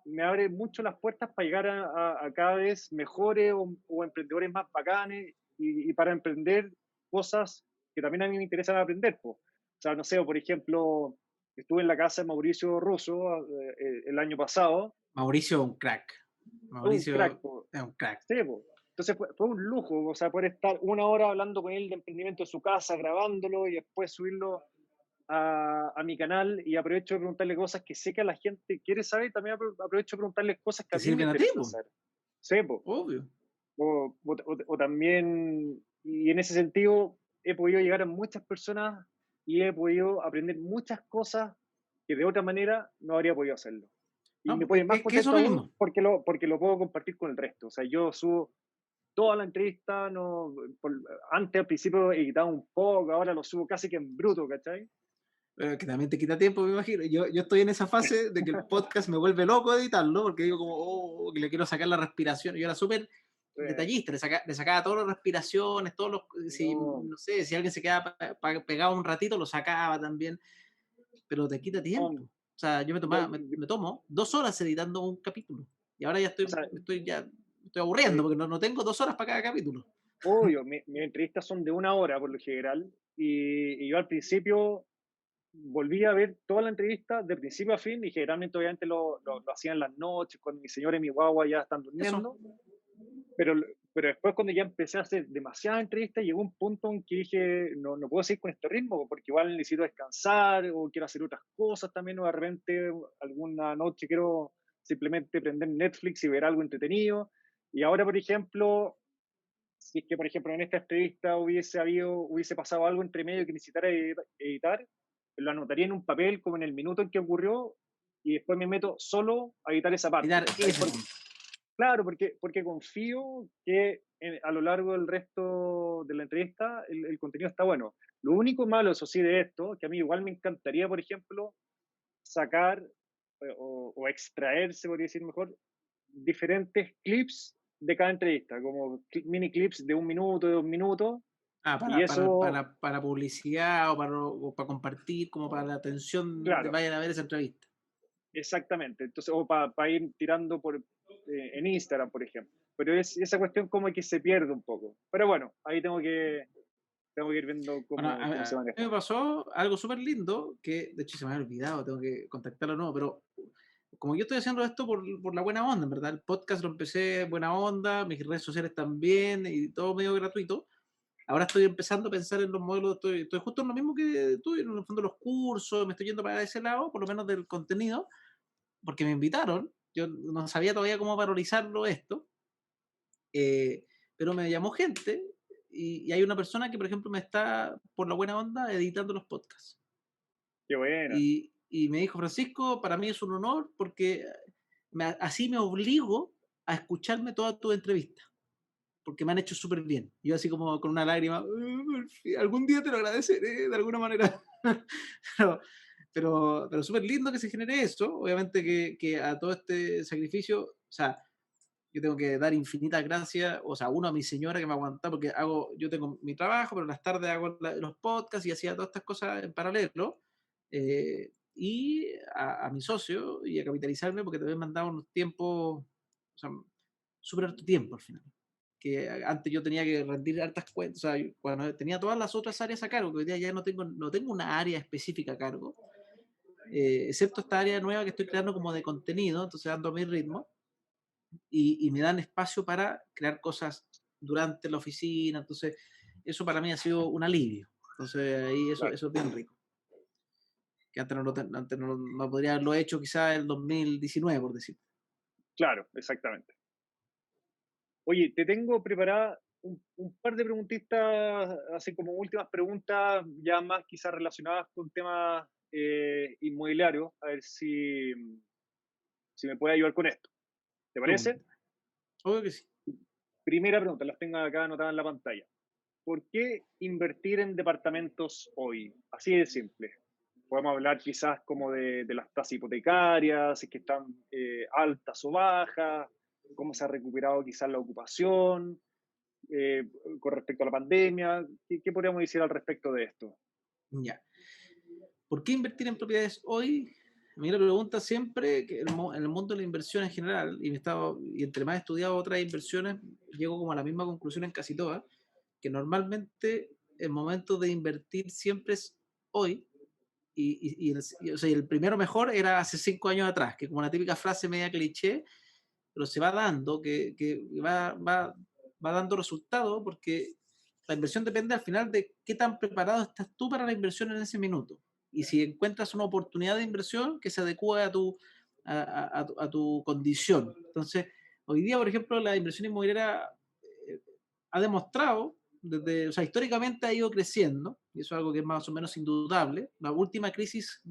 me abre mucho las puertas para llegar a cada vez mejores o emprendedores más bacanes y para emprender cosas que también a mí me interesan aprender. Po. O sea, no sé, por ejemplo, Estuve en la casa de Mauricio Russo el año pasado. Mauricio es un crack. Un crack, Mauricio po. es un crack. Sí, po. Entonces fue un lujo, o sea, poder estar una hora hablando con él de emprendimiento en su casa, grabándolo y después subirlo a mi canal, y aprovecho de preguntarle cosas que sé que a la gente quiere saber, y también aprovecho de preguntarle cosas que Te a mí me sirven a ti, interesan po, saber. Sí, po. obvio. O también, y en ese sentido, he podido llegar a muchas personas y he podido aprender muchas cosas que de otra manera no habría podido hacerlo. Y No, me pone más es que eso contento aún mismo. porque lo puedo compartir con el resto. O sea, yo subo toda la entrevista, no, antes al principio editaba un poco, ahora lo subo casi que en bruto, ¿cachai? Pero que también te quita tiempo, me imagino. Yo estoy en esa fase de que el podcast me vuelve loco editarlo, porque digo como, oh, que le quiero sacar la respiración. Yo era súper detallista, le sacaba todas las respiraciones, todos los, si, No, no sé, si alguien se quedaba pegado un ratito, lo sacaba también, pero te quita tiempo. no, O sea, yo no, me tomo 2 horas editando un capítulo, y ahora ya o sea, estoy aburriendo, eh, porque no tengo 2 horas para cada capítulo. obvio, mis entrevistas son de una hora por lo general, y yo al principio volví a ver toda la entrevista de principio a fin, y generalmente obviamente lo hacía en las noches cuando mi señora y mi guagua ya están Eso, durmiendo, pero, pero después cuando ya empecé a hacer demasiadas entrevistas llegó un punto en que dije, no puedo seguir con este ritmo porque igual necesito descansar o quiero hacer otras cosas también, o de repente alguna noche quiero simplemente prender Netflix y ver algo entretenido. Y ahora, por ejemplo, si es que, por ejemplo, en esta entrevista hubiese pasado algo entre medio que necesitara editar, lo anotaría en un papel como en el minuto en que ocurrió, y después me meto solo a editar esa y parte, dar ¿cachai? ese punto. Claro, porque confío que a lo largo del resto de la entrevista el contenido está bueno. Lo único malo, eso sí, de esto, que a mí igual me encantaría, por ejemplo, sacar o extraer, se podría decir mejor, diferentes clips de cada entrevista, como mini clips de 1 minuto, de 2 minutos, Ah, y eso, para publicidad o para compartir, como para la atención de claro, vayan a ver esa entrevista. exactamente. Entonces, o para ir tirando en Instagram, por ejemplo. Pero esa cuestión como que se pierde un poco. Pero bueno, ahí tengo que ir viendo Bueno, cómo se a mí maneja. me pasó algo súper lindo, que de hecho se me había olvidado, tengo que contactarlo de nuevo, pero como yo estoy haciendo esto por la buena onda, en verdad, el podcast lo empecé buena onda, mis redes sociales también, y todo medio gratuito. Ahora estoy empezando a pensar en los modelos, estoy justo en lo mismo que tú, en el fondo los cursos, me estoy yendo para ese lado, por lo menos del contenido, porque me invitaron, yo no sabía todavía cómo valorizarlo esto, pero me llamó gente y hay una persona que, por ejemplo, me está, por la buena onda, editando los podcasts. Qué buena. Y me dijo, Francisco, para mí es un honor porque así me obligo a escucharme toda tu entrevista, porque me han hecho súper bien. Yo así como con una lágrima, "Por fin, algún día te lo agradeceré de alguna manera". pero pero súper lindo que se genere eso. Obviamente que a todo este sacrificio, o sea, yo tengo que dar infinitas gracias, o sea, uno a mi señora que me aguanta, porque yo tengo mi trabajo, pero en las tardes hago los podcasts y hacía todas estas cosas en paralelo, y a mi socio y a capitalizarme, porque también me han dado unos tiempos, o sea, súper harto tiempo al final. Que antes yo tenía que rendir hartas cuentas, o sea, cuando tenía todas las otras áreas a cargo, que hoy día ya no tengo una área específica a cargo, excepto esta área nueva que estoy creando como de contenido, entonces dando a mi ritmo y me dan espacio para crear cosas durante la oficina. Entonces, eso para mí ha sido un alivio. Entonces, ahí Claro, eso es bien rico. Que antes no podría haberlo hecho quizás el 2019, por decir. claro, exactamente. Oye, te tengo preparada un par de preguntitas, así como últimas preguntas, ya más quizás relacionadas con temas inmobiliarios, a ver si me puede ayudar con esto. ¿Te parece? Pregunta. Obvio que sí. Primera pregunta, las tengo acá anotadas en la pantalla. ¿Por qué invertir en departamentos hoy? Así de simple. Podemos hablar quizás como de las tasas hipotecarias, si es que están altas o bajas, cómo se ha recuperado quizás la ocupación eh, con respecto a la pandemia. ¿Qué podríamos decir al respecto de esto? Ya. ¿Por qué invertir en propiedades hoy? A mí la pregunta siempre, que en el mundo de la inversión en general, y entre más he estudiado otras inversiones, llego como a la misma conclusión en casi todas, que normalmente el momento de invertir siempre es hoy, o sea, y el primero mejor era hace 5 años atrás, que como una típica frase media cliché, pero se va dando, que va dando resultado porque la inversión depende al final de qué tan preparado estás tú para la inversión en ese minuto. Y si encuentras una oportunidad de inversión que se adecua a tu condición. Entonces, hoy día, por ejemplo, la inversión inmobiliaria eh, ha demostrado, o sea, históricamente ha ido creciendo, y eso es algo que es más o menos indudable. La última crisis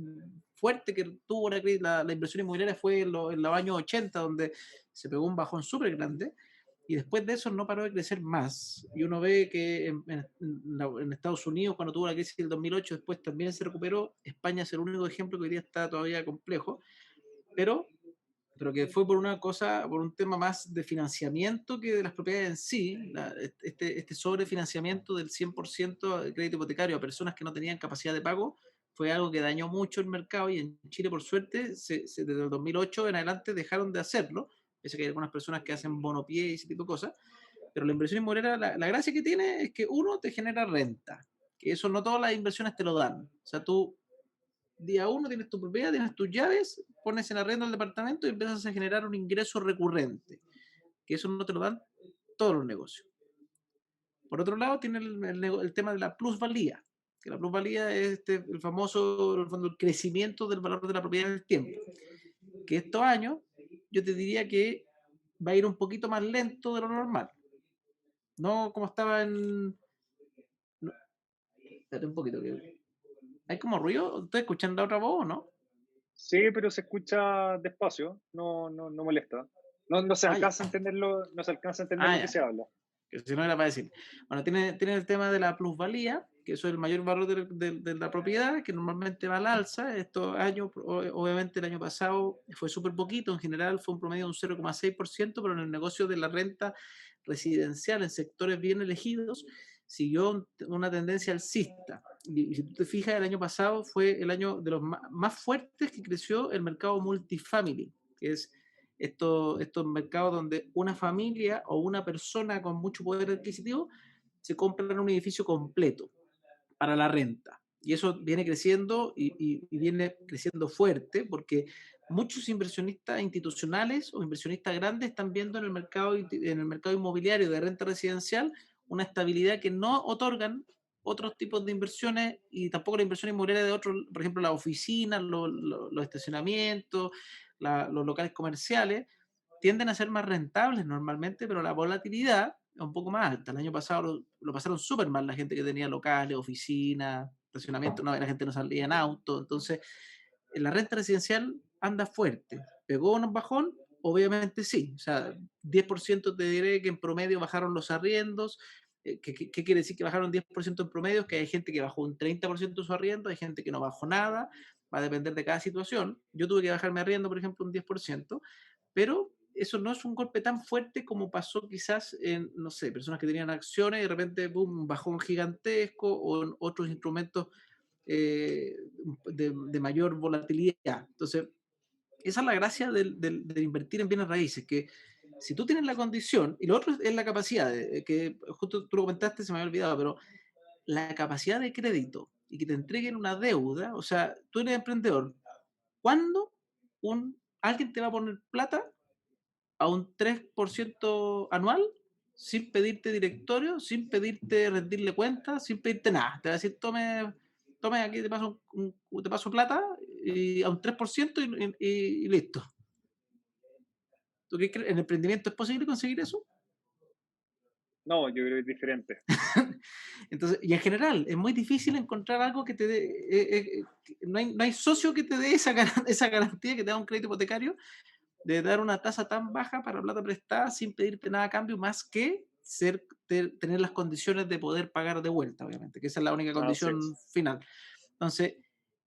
fuerte que tuvo la inversión inmobiliaria fue en los años 80, donde se pegó un bajón súper grande, y después de eso no paró de crecer más. Y uno ve que en Estados Unidos, cuando tuvo la crisis del 2008, después también se recuperó. España es el único ejemplo que hoy día está todavía complejo, pero, pero que fue por una cosa, por un tema más de financiamiento que de las propiedades en sí. Este sobrefinanciamiento del 100% de crédito hipotecario a personas que no tenían capacidad de pago fue algo que dañó mucho el mercado, y en Chile, por suerte, desde el 2008 en adelante dejaron de hacerlo. Pese que hay algunas personas que hacen bonopié y ese tipo de cosas, pero la inversión inmobiliaria, la gracia que tiene es que uno te genera renta, que eso no todas las inversiones te lo dan. O sea, tú día uno tienes tu propiedad, tienes tus llaves, pones en arrendo el departamento y empiezas a generar un ingreso recurrente, que eso no te lo dan todos los negocios. Por otro lado, tiene el tema de la plusvalía, que la plusvalía es el famoso, en el fondo, el crecimiento del valor de la propiedad en el tiempo, que estos años yo te diría que va a ir un poquito más lento de lo normal. No como estaba en... No, espérate un poquito, que hay como ruido. ¿Estoy escuchando la otra voz o no? Sí, pero se escucha despacio, no molesta. No se Ah, ya. alcanza a entenderlo, no se alcanza a entender Ah, lo que ya. se habla. Que si no era para decir. Bueno, tiene el tema de la plusvalía, que eso es el mayor valor de la propiedad, que normalmente va al alza. Estos años, obviamente el año pasado fue súper poquito, en general fue un promedio de un 0,6%, pero en el negocio de la renta residencial, en sectores bien elegidos, siguió una tendencia alcista. Y si tú te fijas, el año pasado fue el año de los más fuertes que creció el mercado multifamily, que es estos mercados donde una familia o una persona con mucho poder adquisitivo se compran un edificio completo para la renta. Y eso viene creciendo y viene creciendo fuerte porque muchos inversionistas institucionales o inversionistas grandes están viendo en el mercado inmobiliario de renta residencial una estabilidad que no otorgan otros tipos de inversiones, y tampoco la inversión inmobiliaria de otros, por ejemplo, las oficinas, los estacionamientos, los locales comerciales, tienden a ser más rentables normalmente, pero la volatilidad es un poco más alta. El año pasado lo pasaron súper mal la gente que tenía locales, oficinas, estacionamiento, no, la gente no salía en auto. Entonces, en la renta residencial anda fuerte. ¿Pegó un bajón? Obviamente sí. O sea, 10% te diré que en promedio bajaron los arriendos. ¿Qué quiere decir que bajaron 10% en promedio? Que hay gente que bajó un 30% su arriendo, hay gente que no bajó nada, va a depender de cada situación. Yo tuve que bajar mi arriendo, por ejemplo, un 10%, pero eso no es un golpe tan fuerte como pasó quizás en, no sé, personas que tenían acciones y de repente, boom, un bajón gigantesco, o en otros instrumentos eh, de mayor volatilidad. Entonces, esa es la gracia de invertir en bienes raíces, que si tú tienes la condición, y lo otro es la capacidad, que justo tú lo comentaste, se me había olvidado, pero la capacidad de crédito y que te entreguen una deuda, o sea, tú eres emprendedor, ¿cuándo alguien te va a poner plata a un 3% anual sin pedirte directorio, sin pedirte rendirle cuentas, sin pedirte nada? Te va a decir, tome aquí, te paso plata y a un 3% y listo. ¿Tú qué crees? ¿En el emprendimiento es posible conseguir eso? No, yo creo que es diferente. Entonces, y en general, es muy difícil encontrar algo que te dé, no hay socio que te dé esa garantía, que te da un crédito hipotecario, de dar una tasa tan baja para plata prestada sin pedirte nada a cambio, más que tener las condiciones de poder pagar de vuelta, obviamente, que esa es la única Así condición es. final. Entonces,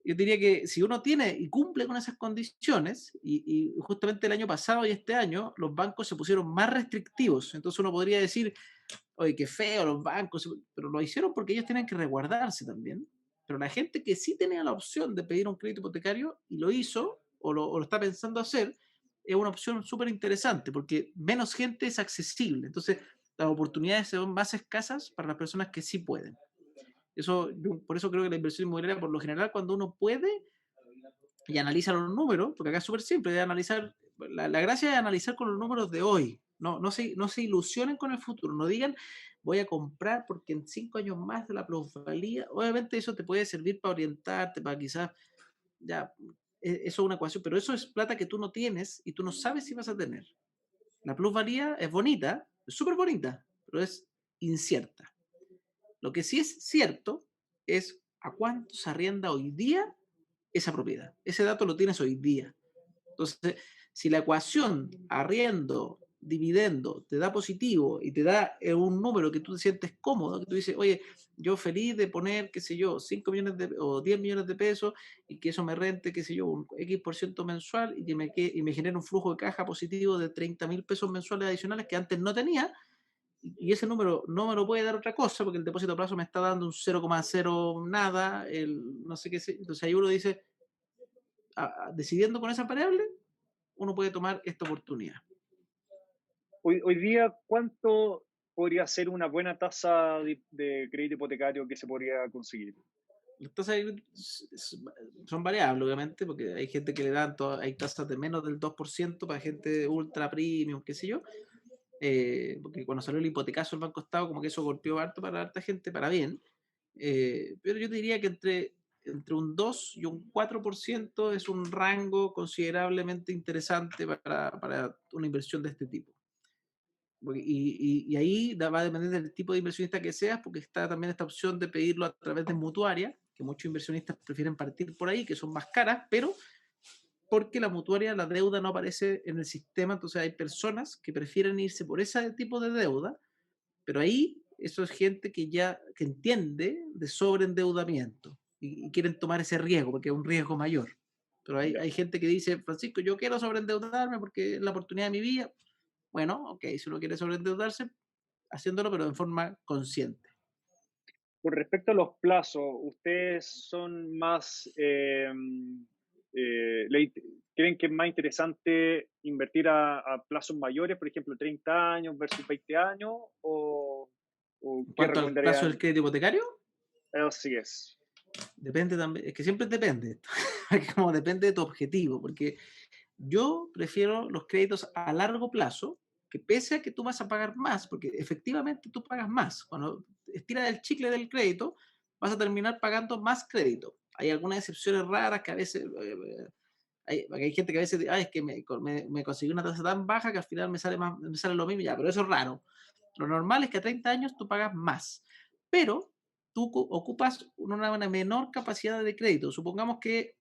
yo diría que si uno tiene y cumple con esas condiciones, y justamente el año pasado y este año los bancos se pusieron más restrictivos, entonces uno podría decir, oye, qué feo los bancos, pero lo hicieron porque ellos tienen que resguardarse también. Pero la gente que sí tenía la opción de pedir un crédito hipotecario y lo hizo, o lo está pensando hacer, es una opción súper interesante porque menos gente es accesible. Entonces, las oportunidades son más escasas para las personas que sí pueden. Por eso creo que la inversión inmobiliaria, por lo general, cuando uno puede y analiza los números, porque acá es súper simple de analizar, la gracia es analizar con los números de hoy, no se ilusionen con el futuro, no digan voy a comprar porque en 5 años más de la plusvalía, obviamente eso te puede servir para orientarte, para quizás, ya, eso es una ecuación, pero eso es plata que tú no tienes y tú no sabes si vas a tener. La plusvalía es bonita, es súper bonita, pero es incierta. Lo que sí es cierto es a cuánto se arrienda hoy día esa propiedad. Ese dato lo tienes hoy día. Entonces, si la ecuación arriendo, dividendo, te da positivo y te da un número que tú te sientes cómodo, que tú dices, oye, yo feliz de poner, qué sé yo, 5 millones o 10 millones de pesos y que eso me rente, qué sé yo, un X% mensual y me genere un flujo de caja positivo de 30.000 pesos mensuales adicionales que antes no tenía, y ese número no me lo puede dar otra cosa porque el depósito a plazo me está dando un 0,0 nada, no sé qué, entonces ahí uno dice, decidiendo con esa variable, uno puede tomar esta oportunidad. Hoy día, ¿cuánto podría ser una buena tasa de crédito hipotecario que se podría conseguir? Las tasas son variables, obviamente, porque hay gente que le dan, hay tasas de menos del 2% para gente ultra premium, qué sé yo, porque cuando salió el hipotecazo el Banco Estado, como que eso golpeó harto para harta gente, para bien, pero yo diría que entre un 2 y un 4% es un rango considerablemente interesante para una inversión de este tipo. Y ahí va a depender del tipo de inversionista que seas, porque está también esta opción de pedirlo a través de mutuaria, que muchos inversionistas prefieren partir por ahí, que son más caras, pero porque la mutuaria, la deuda no aparece en el sistema, entonces hay personas que prefieren irse por ese tipo de deuda, pero ahí eso es gente que ya que entiende de sobreendeudamiento y quieren tomar ese riesgo, porque es un riesgo mayor. Pero Ya. hay gente que dice, Francisco, yo quiero sobreendeudarme porque es la oportunidad de mi vida. Bueno, ok, si uno quiere sobreendeudarse, haciéndolo, pero de forma consciente. Con respecto a los plazos, ¿ustedes son más, creen que es más interesante invertir a plazos mayores, por ejemplo, 30 años versus 20 años? ¿O En qué cuanto al plazo del recomendarían? crédito hipotecario, Así es. depende también, es que siempre depende, es como depende de tu objetivo, porque yo prefiero los créditos a largo plazo, que pese a que tú vas a pagar más, porque efectivamente tú pagas más, cuando estiras el chicle del crédito, vas a terminar pagando más crédito. Hay algunas excepciones raras que a veces, hay gente que a veces, es que me conseguí una tasa tan baja que al final me sale lo mismo, ya, pero eso es raro. Lo normal es que a 30 años tú pagas más, pero tú ocupas una menor capacidad de crédito. Supongamos que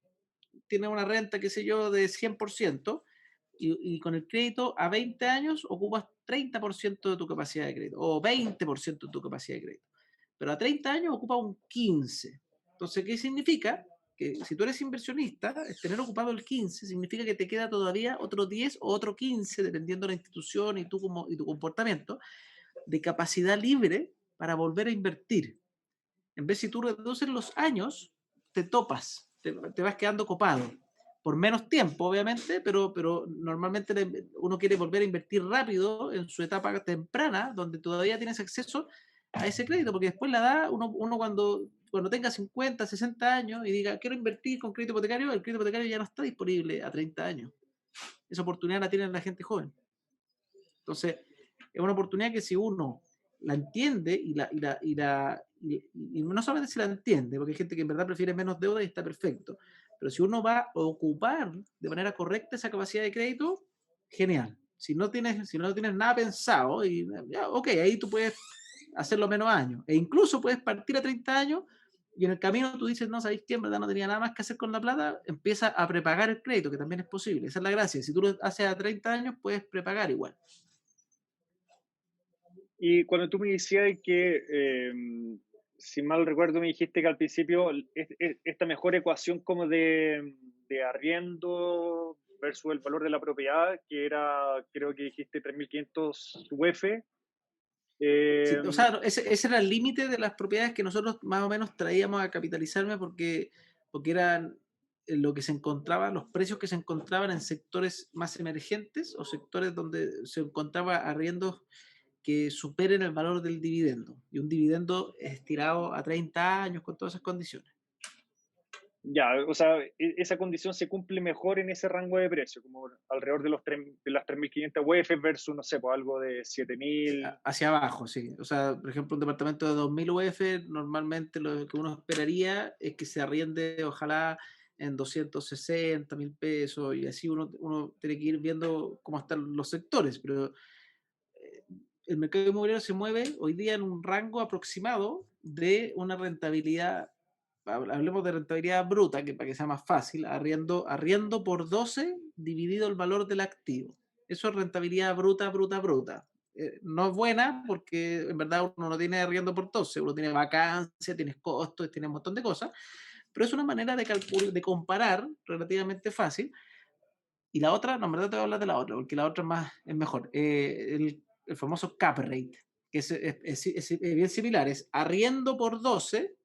tienes una renta, qué sé yo, de 100%, y con el crédito a 20 años ocupas 30% de tu capacidad de crédito o 20% de tu capacidad de crédito. Pero a 30 años ocupa un 15%. Entonces, ¿qué significa? Que si tú eres inversionista, tener ocupado el 15 significa que te queda todavía otro 10 o otro 15, dependiendo de la institución y tu comportamiento, de capacidad libre para volver a invertir. En vez si tú reduces los años, te topas, te vas quedando copado. Por menos tiempo, obviamente, pero normalmente uno quiere volver a invertir rápido en su etapa temprana, donde todavía tienes acceso a ese crédito, porque después la da, uno cuando tenga 50, 60 años y diga, quiero invertir con crédito hipotecario, el crédito hipotecario ya no está disponible a 30 años. Esa oportunidad la tiene la gente joven. Entonces, es una oportunidad que si uno la entiende y no solamente si la entiende, porque hay gente que en verdad prefiere menos deuda y está perfecto, pero si uno va a ocupar de manera correcta esa capacidad de crédito, genial. Si no tienes nada pensado, ya, ok, ahí tú puedes hacerlo menos años. E incluso puedes partir a 30 años y en el camino tú dices, no, ¿sabéis qué? En verdad no tenía nada más que hacer con la plata, empieza a prepagar el crédito, que también es posible. Esa es la gracia. Si tú lo haces a 30 años, puedes prepagar igual. Y cuando tú me decías que, si mal recuerdo, me dijiste que al principio esta mejor ecuación como de arriendo versus el valor de la propiedad, que era, creo que dijiste 3.500 UF. Sí, eh, o sea, ese era el límite de las propiedades que nosotros más o menos traíamos a capitalizarme porque eran lo que se encontraba, los precios que se encontraban en sectores más emergentes o sectores donde se encontraba arriendos que superen el valor del dividendo. Y un dividendo estirado a 30 años con todas esas condiciones. Ya, o sea, esa condición se cumple mejor en ese rango de precio, como alrededor de, de las 3.500 UF versus, no sé, pues algo de 7.000. Hacia abajo, sí. O sea, por ejemplo, un departamento de 2.000 UF, normalmente lo que uno esperaría es que se arriende, ojalá, en 260.000 pesos, y así uno tiene que ir viendo cómo están los sectores, pero el mercado inmobiliario se mueve hoy día en un rango aproximado de una rentabilidad, hablemos de rentabilidad bruta, que para que sea más fácil, arriendo por 12 dividido el valor del activo. Eso es rentabilidad bruta, bruta, bruta. No es buena porque en verdad uno no tiene arriendo por 12, uno tiene vacancia, tienes costos, tiene un montón de cosas, pero es una manera de comparar relativamente fácil. Y la otra, no, en verdad te voy a hablar de la otra, porque la otra es mejor. El famoso cap rate, que es bien similar, es arriendo por 12,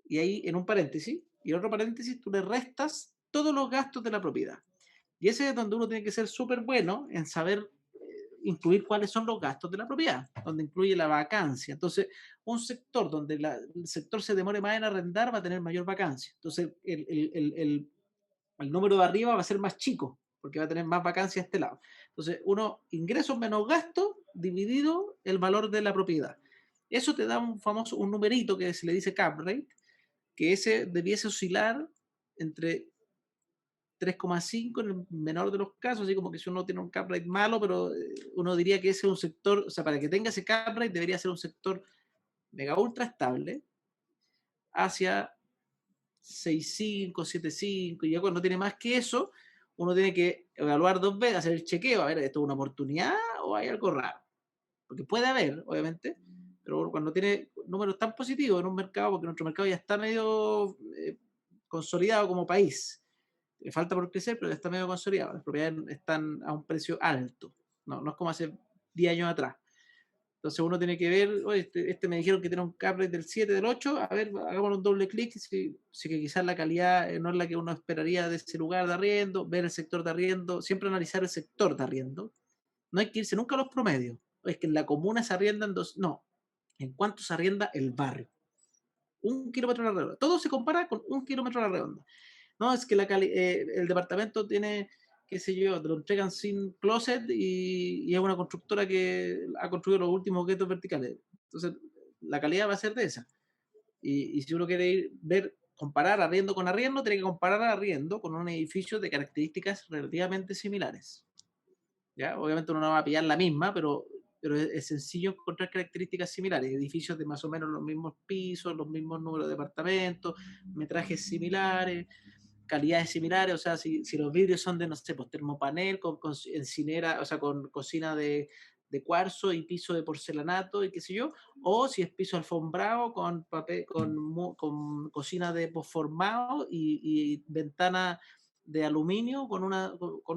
y ahí en un paréntesis, y en otro paréntesis tú le restas todos los gastos de la propiedad. Y ese es donde uno tiene que ser súper bueno en saber incluir cuáles son los gastos de la propiedad, donde incluye la vacancia. Entonces, un sector donde el sector se demore más en arrendar va a tener mayor vacancia. Entonces, el número de arriba va a ser más chico, porque va a tener más vacancia a este lado. Entonces, ingresos menos gastos dividido el valor de la propiedad. Eso te da un numerito que se le dice cap rate, que ese debiese oscilar entre 3,5 en el menor de los casos, así como que si uno tiene un cap rate malo, pero uno diría que ese es un sector, o sea, para que tenga ese cap rate debería ser un sector mega ultra estable hacia 6,5, 7,5, y ya cuando tiene más que eso, uno tiene que evaluar dos veces, hacer el chequeo, a ver, ¿esto es una oportunidad o hay algo raro? Porque puede haber, obviamente, pero cuando tiene números tan positivos en un mercado, porque nuestro mercado ya está medio consolidado como país, le falta por crecer, pero ya está medio consolidado, las propiedades están a un precio alto, no es como hace 10 años atrás. Entonces uno tiene que ver, oye, me dijeron que tiene un cap rate del 7, del 8, a ver, hagamos un doble clic, si que quizás la calidad no es la que uno esperaría de ese lugar de arriendo, ver el sector de arriendo, siempre analizar el sector de arriendo. No hay que irse nunca a los promedios. Es que en la comuna se arriendan dos, no, en cuánto se arrienda el barrio. 1 kilómetro a la redonda. Todo se compara con 1 kilómetro a la redonda. No, es que el departamento tiene, qué sé yo, te lo entregan sin closet y es una constructora que ha construido los últimos guetos verticales. Entonces, la calidad va a ser de esa. Y si uno quiere comparar arriendo con arriendo, tiene que comparar arriendo con un edificio de características relativamente similares. ¿Ya? Obviamente uno no va a pillar la misma, pero es sencillo encontrar características similares, edificios de más o menos los mismos pisos, los mismos números de departamentos, metrajes similares, calidades similares, o sea, si los vidrios son de, no sé, pues termopanel con encinera, o sea, con cocina de cuarzo y piso de porcelanato y qué sé yo, o si es piso alfombrado con papel, con cocina de posformado y ventana de aluminio con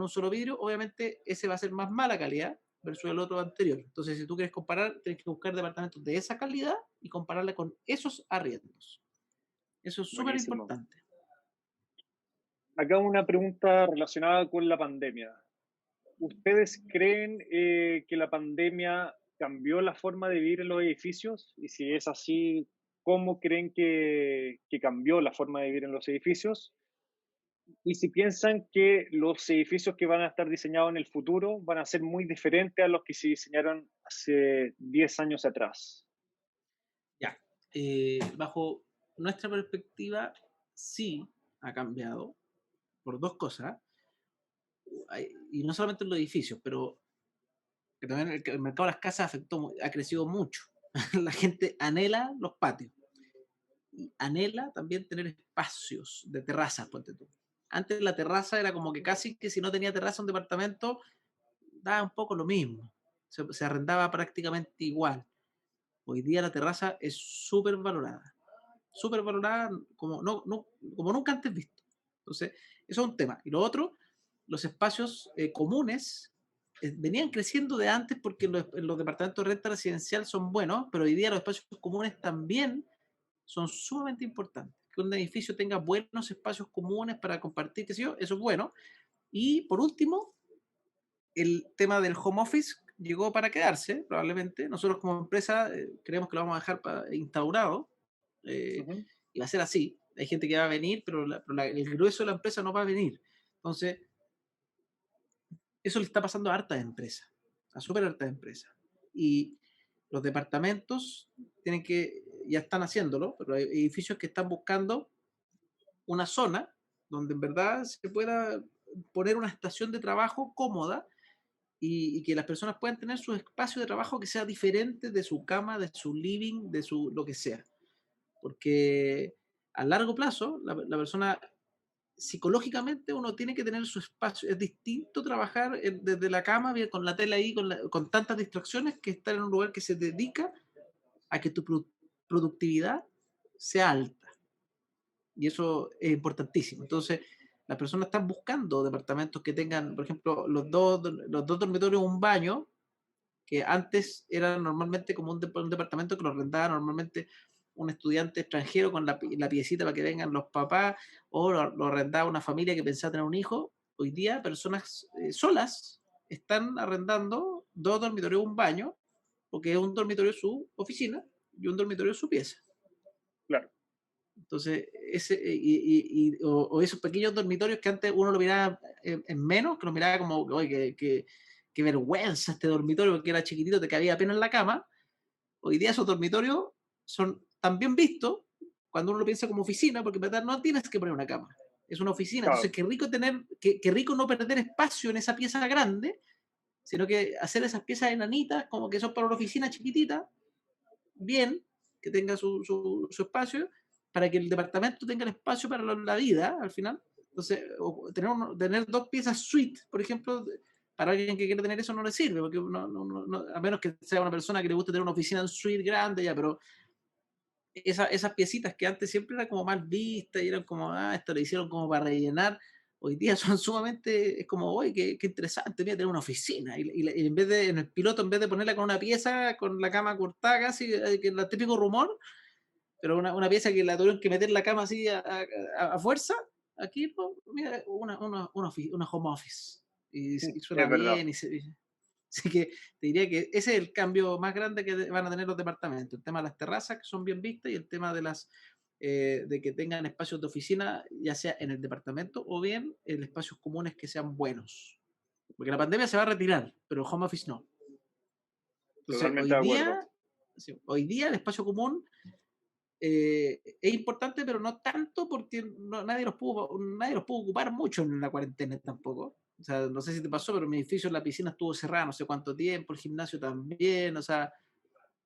un solo vidrio, obviamente ese va a ser más mala calidad versus el otro anterior. Entonces, si tú quieres comparar, tienes que buscar departamentos de esa calidad y compararla con esos arriendos. Eso es súper Buenísimo. importante. Acá una pregunta relacionada con la pandemia. ¿Ustedes creen que la pandemia cambió la forma de vivir en los edificios? Y si es así, ¿cómo creen que cambió la forma de vivir en los edificios? Y si piensan que los edificios que van a estar diseñados en el futuro van a ser muy diferentes a los que se diseñaron hace 10 años atrás. Ya. Bajo nuestra perspectiva, sí ha cambiado por dos cosas. Y no solamente en los edificios, pero que también el mercado de las casas ha crecido mucho. La gente anhela los patios y anhela también tener espacios de terrazas, ponte tú. Antes la terraza era como que casi que si no tenía terraza un departamento, daba un poco lo mismo. Se arrendaba prácticamente igual. Hoy día la terraza es súper valorada como, como nunca antes visto. Entonces, eso es un tema. Y lo otro, los espacios comunes venían creciendo de antes porque los departamentos de renta residencial son buenos, pero hoy día los espacios comunes también son sumamente importantes. Que un edificio tenga buenos espacios comunes para compartir, qué sé yo, eso es bueno. Y por último, el tema del home office llegó para quedarse, probablemente. Nosotros como empresa creemos que lo vamos a dejar instaurado, Ujú. y va a ser así. Hay gente que va a venir, pero, el grueso de la empresa no va a venir. Entonces, eso le está pasando a hartas empresas, a súper hartas empresas. Y los departamentos tienen que, ya están haciéndolo, pero hay edificios que están buscando una zona donde en verdad se pueda poner una estación de trabajo cómoda y que las personas puedan tener su espacio de trabajo que sea diferente de su cama, de su living, de su lo que sea. Porque a largo plazo, la persona psicológicamente uno tiene que tener su espacio. Es distinto trabajar desde la cama, bien, con la tela ahí, con tantas distracciones, que estar en un lugar que se dedica a que tu productividad sea alta. Y eso es importantísimo. Entonces, las personas están buscando departamentos que tengan, por ejemplo, los dos dormitorios, un baño, que antes era normalmente como un departamento que lo rentaba normalmente un estudiante extranjero con la piecita para que vengan los papás, o lo arrendaba una familia que pensaba tener un hijo. Hoy día personas solas están arrendando dos dormitorios, un baño, porque es un dormitorio su oficina y un dormitorio su pieza. Claro, Entonces, o esos pequeños dormitorios que antes uno lo miraba en menos, que lo miraba como, oye, qué vergüenza este dormitorio, porque era chiquitito, te cabía apenas en la cama. Hoy día esos dormitorios son tan bien vistos cuando uno lo piensa como oficina, porque en verdad no tienes que poner una cama, es una oficina. Entonces, claro, qué rico no perder espacio en esa pieza grande, sino que hacer esas piezas enanitas, como que son para una oficina chiquitita, bien, que tenga su espacio, para que el departamento tenga el espacio para la vida al final. Entonces, tener dos piezas suite, por ejemplo, para alguien que quiere tener eso no le sirve, porque a menos que sea una persona que le guste tener una oficina en suite grande, ya, pero esas piecitas que antes siempre eran como mal vistas y eran como, esto lo hicieron como para rellenar, hoy día son sumamente, es como, oye, qué interesante, voy a tener una oficina. Y en vez de, en el piloto, en vez de ponerla con una pieza, con la cama cortada casi, que es el típico rumor, pero una pieza que la tuvieron que meter la cama así a fuerza, aquí, pues, mira, una home office. Y suena es verdad. bien, así que te diría que ese es el cambio más grande que van a tener los departamentos. El tema de las terrazas, que son bien vistas, y el tema de que tengan espacios de oficina, ya sea en el departamento o bien en espacios comunes que sean buenos. Porque la pandemia se va a retirar, pero home office no. Entonces, Totalmente de acuerdo. sí, hoy día el espacio común es importante, pero no tanto porque nadie los pudo ocupar mucho en la cuarentena tampoco. O sea, no sé si te pasó, pero mi edificio, la piscina estuvo cerrada no sé cuánto tiempo, el gimnasio también, o sea,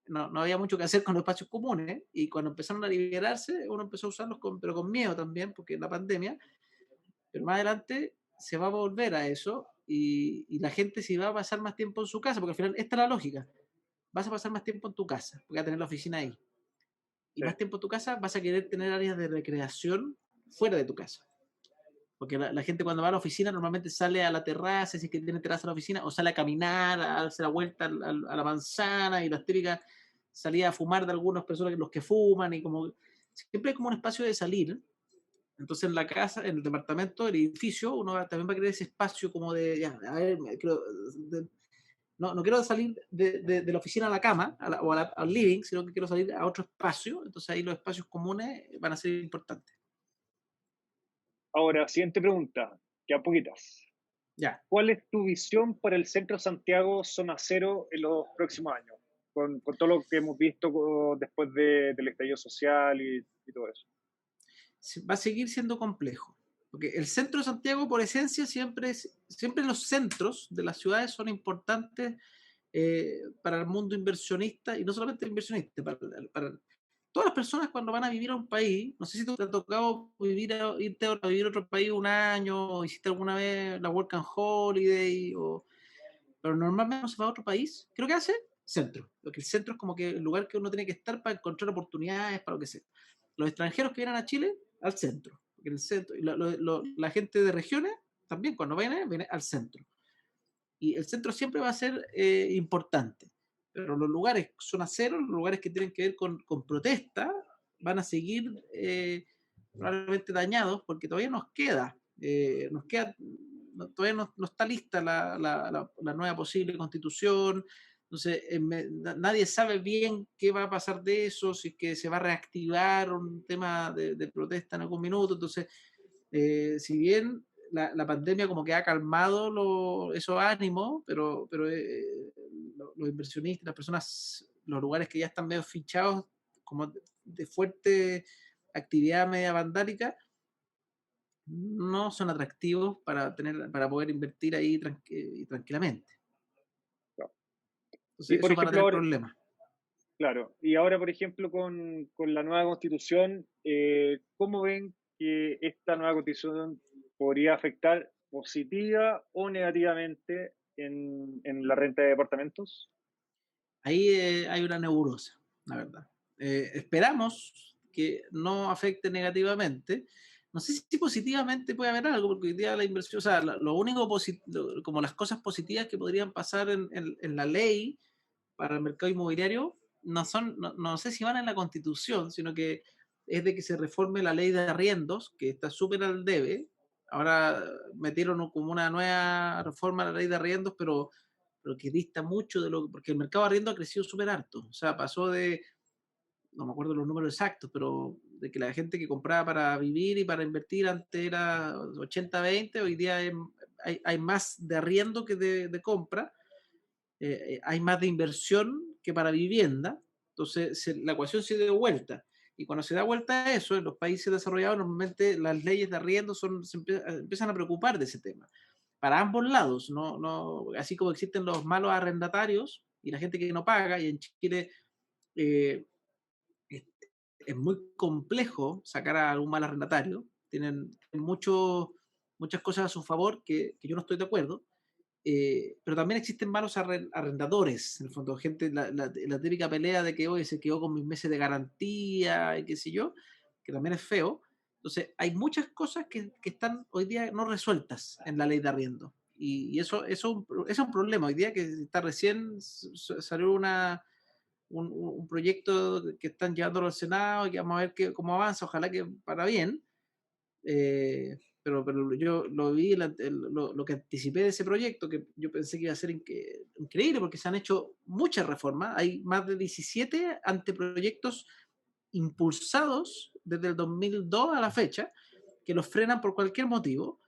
no había mucho que hacer con los espacios comunes, y cuando empezaron a liberarse, uno empezó a usarlos pero con miedo también, porque la pandemia, pero más adelante se va a volver a eso, y la gente sí va a pasar más tiempo en su casa, porque al final esta es la lógica, vas a pasar más tiempo en tu casa, porque vas a tener la oficina ahí, y Sí, más tiempo en tu casa, vas a querer tener áreas de recreación fuera de tu casa. Porque la gente cuando va a la oficina normalmente sale a la terraza, si es que tiene terraza en la oficina, o sale a caminar, a darse la vuelta a la manzana, y las típicas salidas a fumar de algunas personas, los que fuman, y como siempre hay como un espacio de salir. Entonces en la casa, en el departamento, el edificio, uno también va a querer ese espacio como de, ya, a ver, no quiero salir de la oficina a la cama al living, sino que quiero salir a otro espacio. Entonces ahí los espacios comunes van a ser importantes. ahora, siguiente pregunta, ya poquitas. Ya. ¿Cuál es tu visión para el centro de Santiago, zona cero, en los próximos años? Con todo lo que hemos visto después del estallido social y todo eso. Va a seguir siendo complejo. Porque el centro de Santiago, por esencia, siempre los centros de las ciudades son importantes para el mundo inversionista, y no solamente inversionista, para todas las personas cuando van a vivir a un país. No sé si te ha tocado irte a vivir a otro país un año, o hiciste alguna vez la Work and Holiday, pero normalmente no se va a otro país. Creo que hace centro, porque el centro es como que el lugar que uno tiene que estar para encontrar oportunidades, para lo que sea. Los extranjeros que vienen a Chile, al centro, porque el centro, y la gente de regiones también cuando viene al centro. Y el centro siempre va a ser importante, pero los lugares zona cero, los lugares que tienen que ver con protesta, van a seguir probablemente dañados, porque todavía nos queda todavía no está lista la nueva posible constitución. Entonces, nadie sabe bien qué va a pasar de eso, si es que se va a reactivar un tema de protesta en algún minuto. Entonces, si bien la pandemia como que ha calmado esos ánimos, pero los inversionistas, las personas, los lugares que ya están medio fichados, como de fuerte actividad media vandálica, no son atractivos para poder invertir ahí tranquilamente. Claro. Y Entonces, por eso van a ejemplo, tener ahora, problemas. claro, y ahora, por ejemplo, con la nueva constitución, ¿cómo ven que esta nueva constitución podría afectar positiva o negativamente en la renta de departamentos? Ahí hay una nebulosa, la verdad. Esperamos que no afecte negativamente. No sé si positivamente puede haber algo, porque hoy día la inversión, o sea, lo único como las cosas positivas que podrían pasar en la ley para el mercado inmobiliario, no sé si van en la Constitución, sino que es de que se reforme la ley de arriendos, que está súper al debe. Ahora metieron como una nueva reforma a la ley de arriendos, pero que dista mucho porque el mercado de arriendo ha crecido súper harto. O sea, pasó no me acuerdo los números exactos, pero de que la gente que compraba para vivir y para invertir antes era 80-20, hoy día hay más de arriendo que de compra. Hay más de inversión que para vivienda. Entonces, la ecuación se dio vuelta. Y cuando se da vuelta a eso, en los países desarrollados, normalmente las leyes de arriendo empiezan a preocupar de ese tema. Para ambos lados, así como existen los malos arrendatarios y la gente que no paga, y en Chile eh, es, es muy complejo sacar a un mal arrendatario. Tienen muchas cosas a su favor que yo no estoy de acuerdo, pero también existen malos arrendadores, en el fondo, gente, la típica pelea de que hoy se quedó con mis meses de garantía y qué sé yo, que también es feo. Entonces, hay muchas cosas que están hoy día no resueltas en la ley de arriendo. Y eso es un problema. Hoy día que está recién salió un proyecto que están llevándolo al Senado y que vamos a ver cómo avanza, ojalá que para bien. Pero yo lo vi, lo que anticipé de ese proyecto, que yo pensé que iba a ser increíble, porque se han hecho muchas reformas. Hay más de 17 anteproyectos impulsados desde el 2002 a la fecha, que los frenan por cualquier motivo.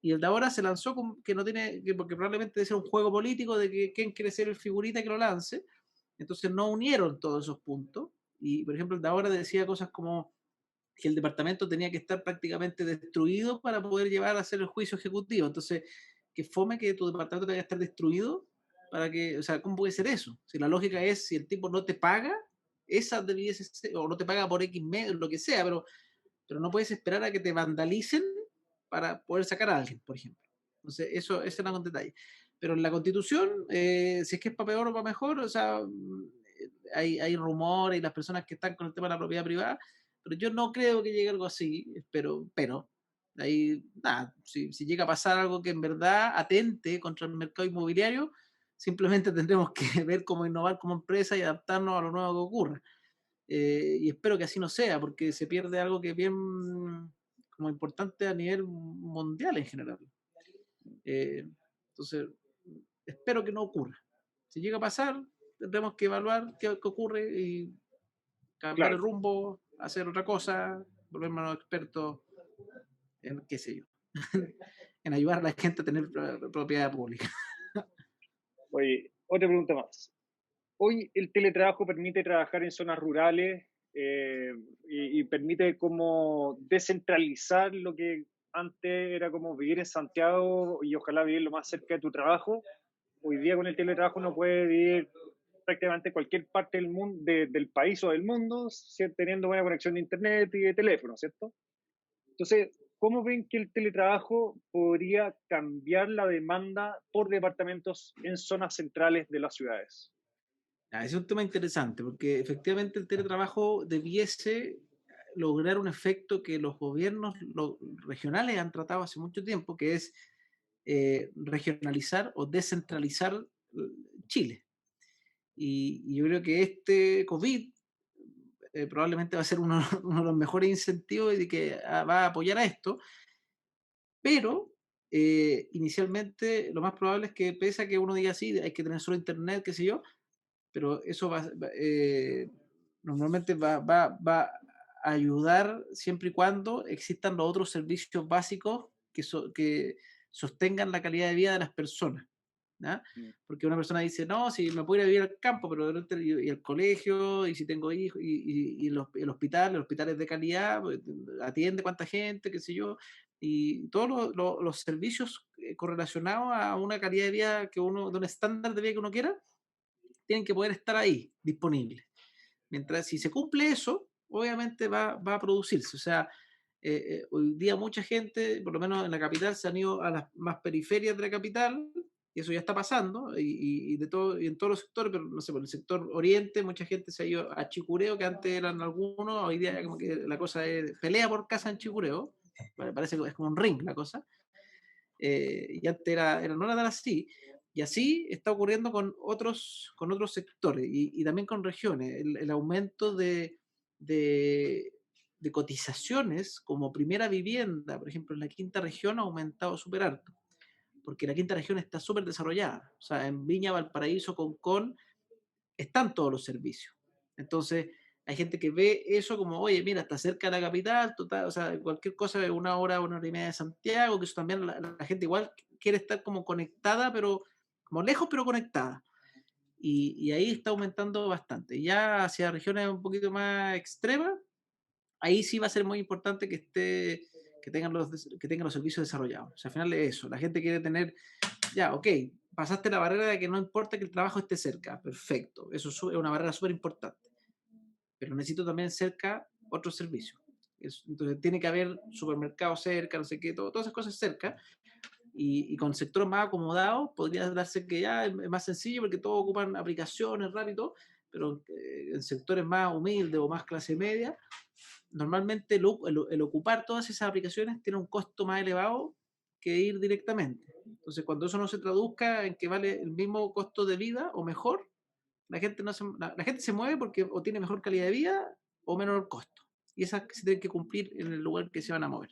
Y el de ahora se lanzó que no tiene, porque probablemente debe ser un juego político de que quién quiere ser el figurita que lo lance. Entonces no unieron todos esos puntos. Y por ejemplo, el de ahora decía cosas como que el departamento tenía que estar prácticamente destruido para poder llevar a hacer el juicio ejecutivo. Entonces, que fome que tu departamento tenga que estar destruido para que, o sea, ¿cómo puede ser eso? Si la lógica es, si el tipo no te paga, esa debiese ser, o no te paga por X medio, lo que sea, pero no puedes esperar a que te vandalicen para poder sacar a alguien, por ejemplo. Entonces, eso era un detalle. Pero en la constitución, si es que es para peor o para mejor, o sea, hay rumores y las personas que están con el tema de la propiedad privada, pero yo no creo que llegue algo así, pero ahí, nada, si llega a pasar algo que en verdad atente contra el mercado inmobiliario, simplemente tendremos que ver cómo innovar como empresa y adaptarnos a lo nuevo que ocurra. Y espero que así no sea, porque se pierde algo que es bien como importante a nivel mundial en general. Eh, entonces, espero que no ocurra. Si llega a pasar, tendremos que evaluar qué ocurre y cambiar el Claro. rumbo, hacer otra cosa, volvernos expertos en qué sé yo, en ayudar a la gente a tener propiedad pública. Oye, otra pregunta más. Hoy el teletrabajo permite trabajar en zonas rurales y permite como descentralizar lo que antes era como vivir en Santiago y ojalá vivir lo más cerca de tu trabajo. Hoy día con el teletrabajo uno puede vivir prácticamente cualquier parte del mundo, del país o del mundo, teniendo buena conexión de internet y de teléfono, ¿cierto? Entonces, ¿cómo ven que el teletrabajo podría cambiar la demanda por departamentos en zonas centrales de las ciudades? Ese es un tema interesante, porque efectivamente el teletrabajo debiese lograr un efecto que los gobiernos regionales han tratado hace mucho tiempo, que es regionalizar o descentralizar Chile. Y yo creo que este COVID probablemente va a ser uno, uno, de los mejores incentivos de que va a apoyar a esto, pero inicialmente lo más probable es que pese a que uno diga sí, hay que tener solo internet, qué sé yo, pero eso normalmente va a ayudar siempre y cuando existan los otros servicios básicos que sostengan la calidad de vida de las personas. ¿Ya? Mm. Porque una persona dice, no, si me puedo ir a vivir al campo, pero y el colegio, y si tengo hijos, el hospital es de calidad, pues, atiende cuánta gente, qué sé yo, y todos los servicios correlacionados a una calidad de vida de un estándar de vida que uno quiera, tienen que poder estar ahí, disponibles. Mientras si se cumple eso, obviamente va a producirse. O sea, hoy día mucha gente, por lo menos en la capital, se han ido a las más periferias de la capital, y eso ya está pasando, y en todos los sectores, pero no sé, por el sector oriente, mucha gente se ha ido a Chicureo, que antes eran algunos, hoy día como que la cosa es pelea por casa en Chicureo, parece que es como un ring la cosa, y antes no era tan así. Y así está ocurriendo con otros sectores y también con regiones. El aumento de, de cotizaciones como primera vivienda, por ejemplo, en la quinta región ha aumentado súper harto, porque la quinta región está súper desarrollada. O sea, en Viña, Valparaíso, Concón, están todos los servicios. Entonces, hay gente que ve eso como, oye, mira, está cerca de la capital, total, o sea, cualquier cosa de una hora y media de Santiago, que eso también la gente igual quiere estar como conectada, pero como lejos, pero conectada. Y ahí está aumentando bastante. Ya hacia regiones un poquito más extremas, ahí sí va a ser muy importante que tengan los servicios desarrollados. O sea, al final es eso. La gente quiere tener, ya, ok, pasaste la barrera de que no importa que el trabajo esté cerca. Perfecto. Eso es una barrera súper importante. Pero necesito también cerca otros servicios. Entonces tiene que haber supermercados cerca, no sé qué, todas esas cosas cerca. Y con sectores más acomodados podría darse que ya es más sencillo porque todos ocupan aplicaciones rápido, pero en sectores más humildes o más clase media, normalmente el ocupar todas esas aplicaciones tiene un costo más elevado que ir directamente. Entonces, cuando eso no se traduzca en que vale el mismo costo de vida o mejor, la gente se mueve porque o tiene mejor calidad de vida o menor costo. Y esas se tienen que cumplir en el lugar que se van a mover.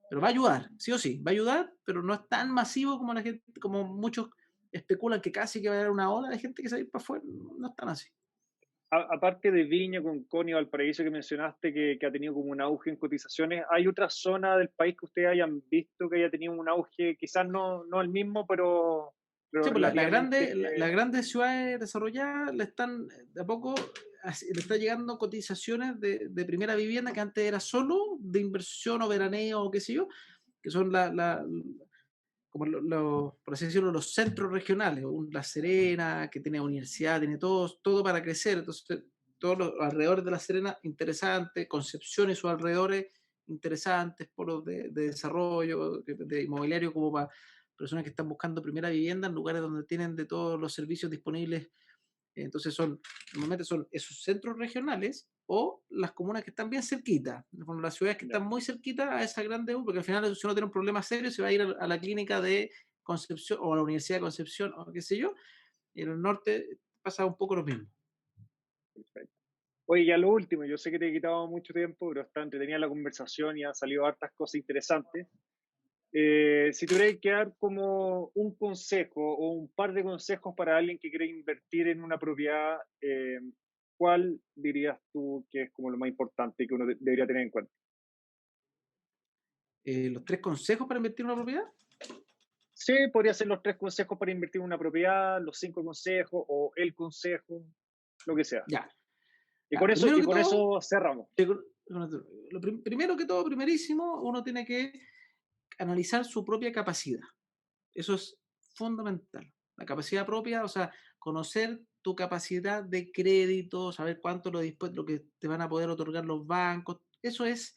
Pero va a ayudar, sí o sí, va a ayudar, pero no es tan masivo como la gente, como muchos especulan que casi que va a haber una ola de gente que se va a ir para afuera. No es tan así. Aparte de Viña, Concón y Valparaíso que mencionaste que ha tenido como un auge en cotizaciones, ¿hay otra zona del país que ustedes hayan visto que haya tenido un auge, quizás no el mismo, pero Sí, pues relativamente? las grandes ciudades desarrolladas le están de a poco, le está llegando cotizaciones de primera vivienda que antes era solo de inversión o veraneo o qué sé yo, que son como por así decirlo, los centros regionales, La Serena, que tiene universidad, tiene todo para crecer. Entonces, todos los alrededores de La Serena, interesantes, Concepción y sus alrededores, interesantes, polos de desarrollo, de inmobiliario, como para personas que están buscando primera vivienda en lugares donde tienen de todos los servicios disponibles. Entonces normalmente son esos centros regionales o las comunas que están bien cerquitas, bueno, las ciudades que Ya, están muy cerquitas a esa grande U, porque al final si uno tiene un problema serio se va a ir a la clínica de Concepción o a la Universidad de Concepción o qué sé yo, y en el norte pasa un poco lo mismo. perfecto. Oye, ya lo último, yo sé que te he quitado mucho tiempo, pero está entretenida la conversación y han salido hartas cosas interesantes. Si tuvierais que dar como un consejo o un par de consejos para alguien que quiere invertir en una propiedad, ¿cuál dirías tú que es como lo más importante que uno debería tener en cuenta? Los 3 consejos para invertir en una propiedad. Sí, podría ser los 3 consejos para invertir en una propiedad, los 5 consejos o el consejo, lo que sea. Ya, Y ya. con eso, Primero y que con todo, eso cerramos. primero que todo, primerísimo, uno tiene que analizar su propia capacidad. Eso es fundamental. La capacidad propia, o sea, conocer tu capacidad de crédito, saber cuánto lo que te van a poder otorgar los bancos, eso es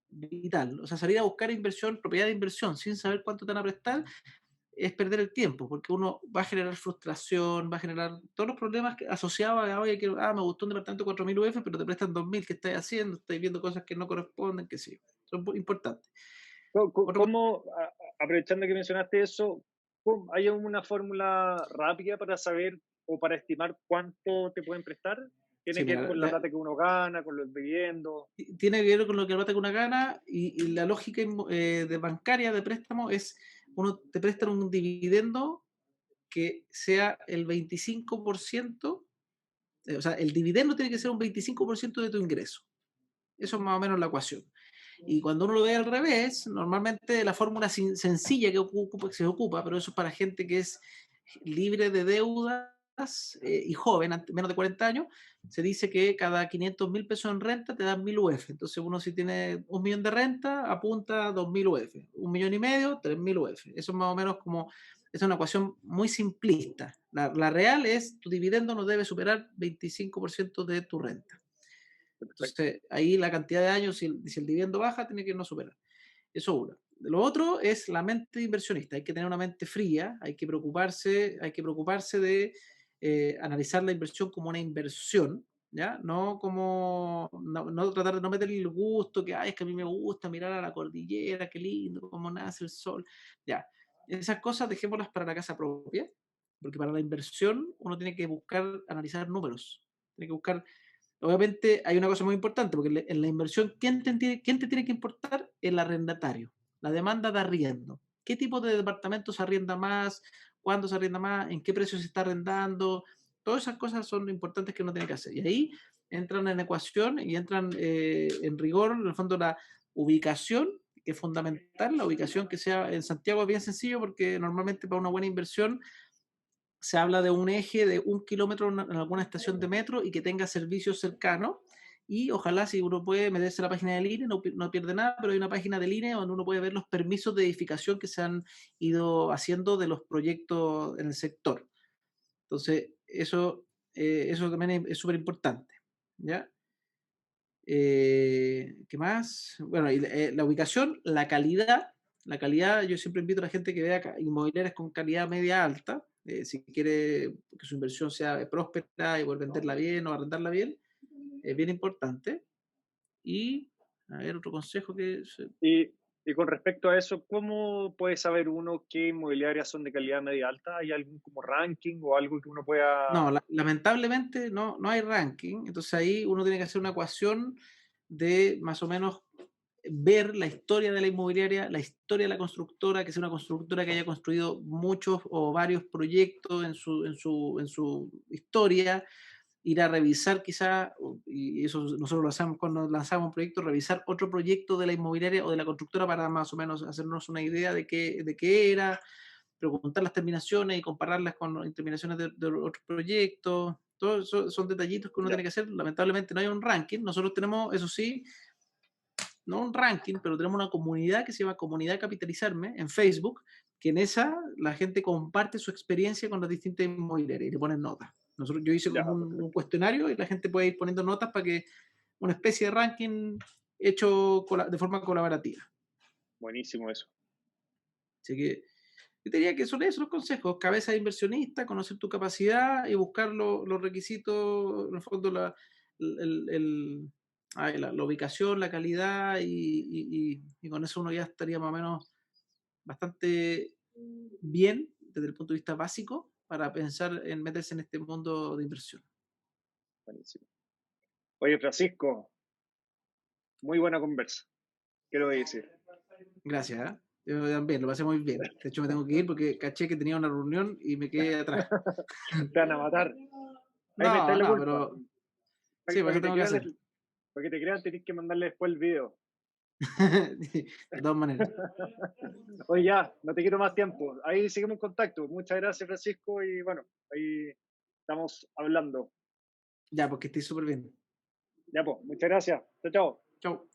vital. O sea, salir a buscar inversión, propiedad de inversión, sin saber cuánto te van a prestar, es perder el tiempo, porque uno va a generar frustración, va a generar todos los problemas asociados a, oye, me gustó un departamento de 4.000 UF, pero te prestan 2.000, ¿qué estás haciendo? Estás viendo cosas que no corresponden, que sí. Son importantes. Otro, ¿Cómo, aprovechando que mencionaste eso, hay una fórmula rápida para saber o para estimar cuánto te pueden prestar? ¿Tiene sí, que ver mira, con la plata que uno gana, con los dividendos? tiene que ver con lo que trata con una gana y la lógica de bancaria de préstamo es te prestan un dividendo que sea el 25%, o sea, el dividendo tiene que ser un 25% de tu ingreso. Eso es más o menos la ecuación. Y cuando uno lo ve al revés, normalmente la fórmula sencilla que se ocupa, pero eso es para gente que es libre de deudas y joven, menos de 40 años, se dice que cada 500.000 pesos en renta te dan 1.000 UF. Entonces uno si tiene 1 millón de renta, apunta a 2.000 UF. 1,5 millones, 3.000 UF. Eso es más o menos como, es una ecuación muy simplista. La real es, tu dividendo no debe superar 25% de tu renta. Perfecto. Entonces, ahí la cantidad de años, si el dividendo baja, tiene que no superar. Eso uno. Lo otro es la mente inversionista. Hay que tener una mente fría, hay que preocuparse de analizar la inversión como una inversión, ¿ya? No como, no tratar de no meterle el gusto, que, ay, es que a mí me gusta mirar a la cordillera, qué lindo, cómo nace el sol, ya. Esas cosas dejémoslas para la casa propia, porque para la inversión uno tiene que buscar analizar números, tiene que buscar. Obviamente hay una cosa muy importante, porque en la inversión, quién te tiene que importar? El arrendatario, la demanda de arriendo. ¿Qué tipo de departamento se arrienda más? ¿Cuándo se arrienda más? ¿En qué precio se está arrendando? Todas esas cosas son importantes que uno tiene que hacer. Y ahí entran en ecuación y entran en rigor, en el fondo, la ubicación, que es fundamental. La ubicación que sea en Santiago es bien sencillo porque normalmente para una buena inversión se habla de un eje de 1 kilómetro en alguna estación de metro y que tenga servicios cercanos. Y ojalá, si uno puede meterse a la página del INE, no pierde nada, pero hay una página del INE donde uno puede ver los permisos de edificación que se han ido haciendo de los proyectos en el sector. Entonces, eso también es súper importante. ¿Ya? ¿Qué más? Bueno, y, la ubicación, la calidad, yo siempre invito a la gente que vea inmobiliarias con calidad media alta, si quiere que su inversión sea próspera y poder venderla bien o arrendarla bien, es bien importante. Y, a ver, otro consejo Y, y con respecto a eso, ¿cómo puede saber uno qué inmobiliarias son de calidad media alta? ¿Hay algún como ranking o algo que uno No, pueda... lamentablemente no hay ranking, entonces ahí uno tiene que hacer una ecuación de más o menos ver la historia de la inmobiliaria, la historia de la constructora, que sea una constructora que haya construido muchos o varios proyectos en su historia, ir a revisar quizá, y eso nosotros lo hacemos cuando lanzamos un proyecto, revisar otro proyecto de la inmobiliaria o de la constructora para más o menos hacernos una idea de qué era, preguntar las terminaciones y compararlas con las terminaciones de otros proyectos. Todos eso son detallitos que uno Ya, tiene que hacer. Lamentablemente no hay un ranking. Nosotros tenemos, eso sí, no un ranking, pero tenemos una comunidad que se llama Comunidad Capitalizarme en Facebook, que en esa la gente comparte su experiencia con las distintas inmobiliarias y le ponen notas. Yo hice ya, como un perfecto. cuestionario y la gente puede ir poniendo notas para que una especie de ranking hecho de forma colaborativa. Buenísimo eso. Así que yo diría que son esos los consejos: cabeza de inversionista, conocer tu capacidad y buscar los requisitos, en el fondo, el, el- la ubicación, la calidad, y con eso uno ya estaría más o menos bastante bien desde el punto de vista básico para pensar en meterse en este mundo de inversión. Buenísimo. Oye, Francisco, muy buena conversa. Quiero decir. Gracias, ¿eh? Yo también, lo pasé muy bien. De hecho, me tengo que ir porque caché que tenía una reunión y me quedé atrás. Te van a matar. Ahí me No, echáis la no, culpa. pero sí, por Para eso que te tengo que crean, hacer. para que te crean, tenés que mandarle después el video. De todas maneras. Oye, ya, no te quito más tiempo. Ahí seguimos en contacto. Muchas gracias, Francisco. Y bueno, ahí estamos hablando. Ya, porque estoy súper bien. Ya, pues, muchas gracias. Chao, chao. Chau.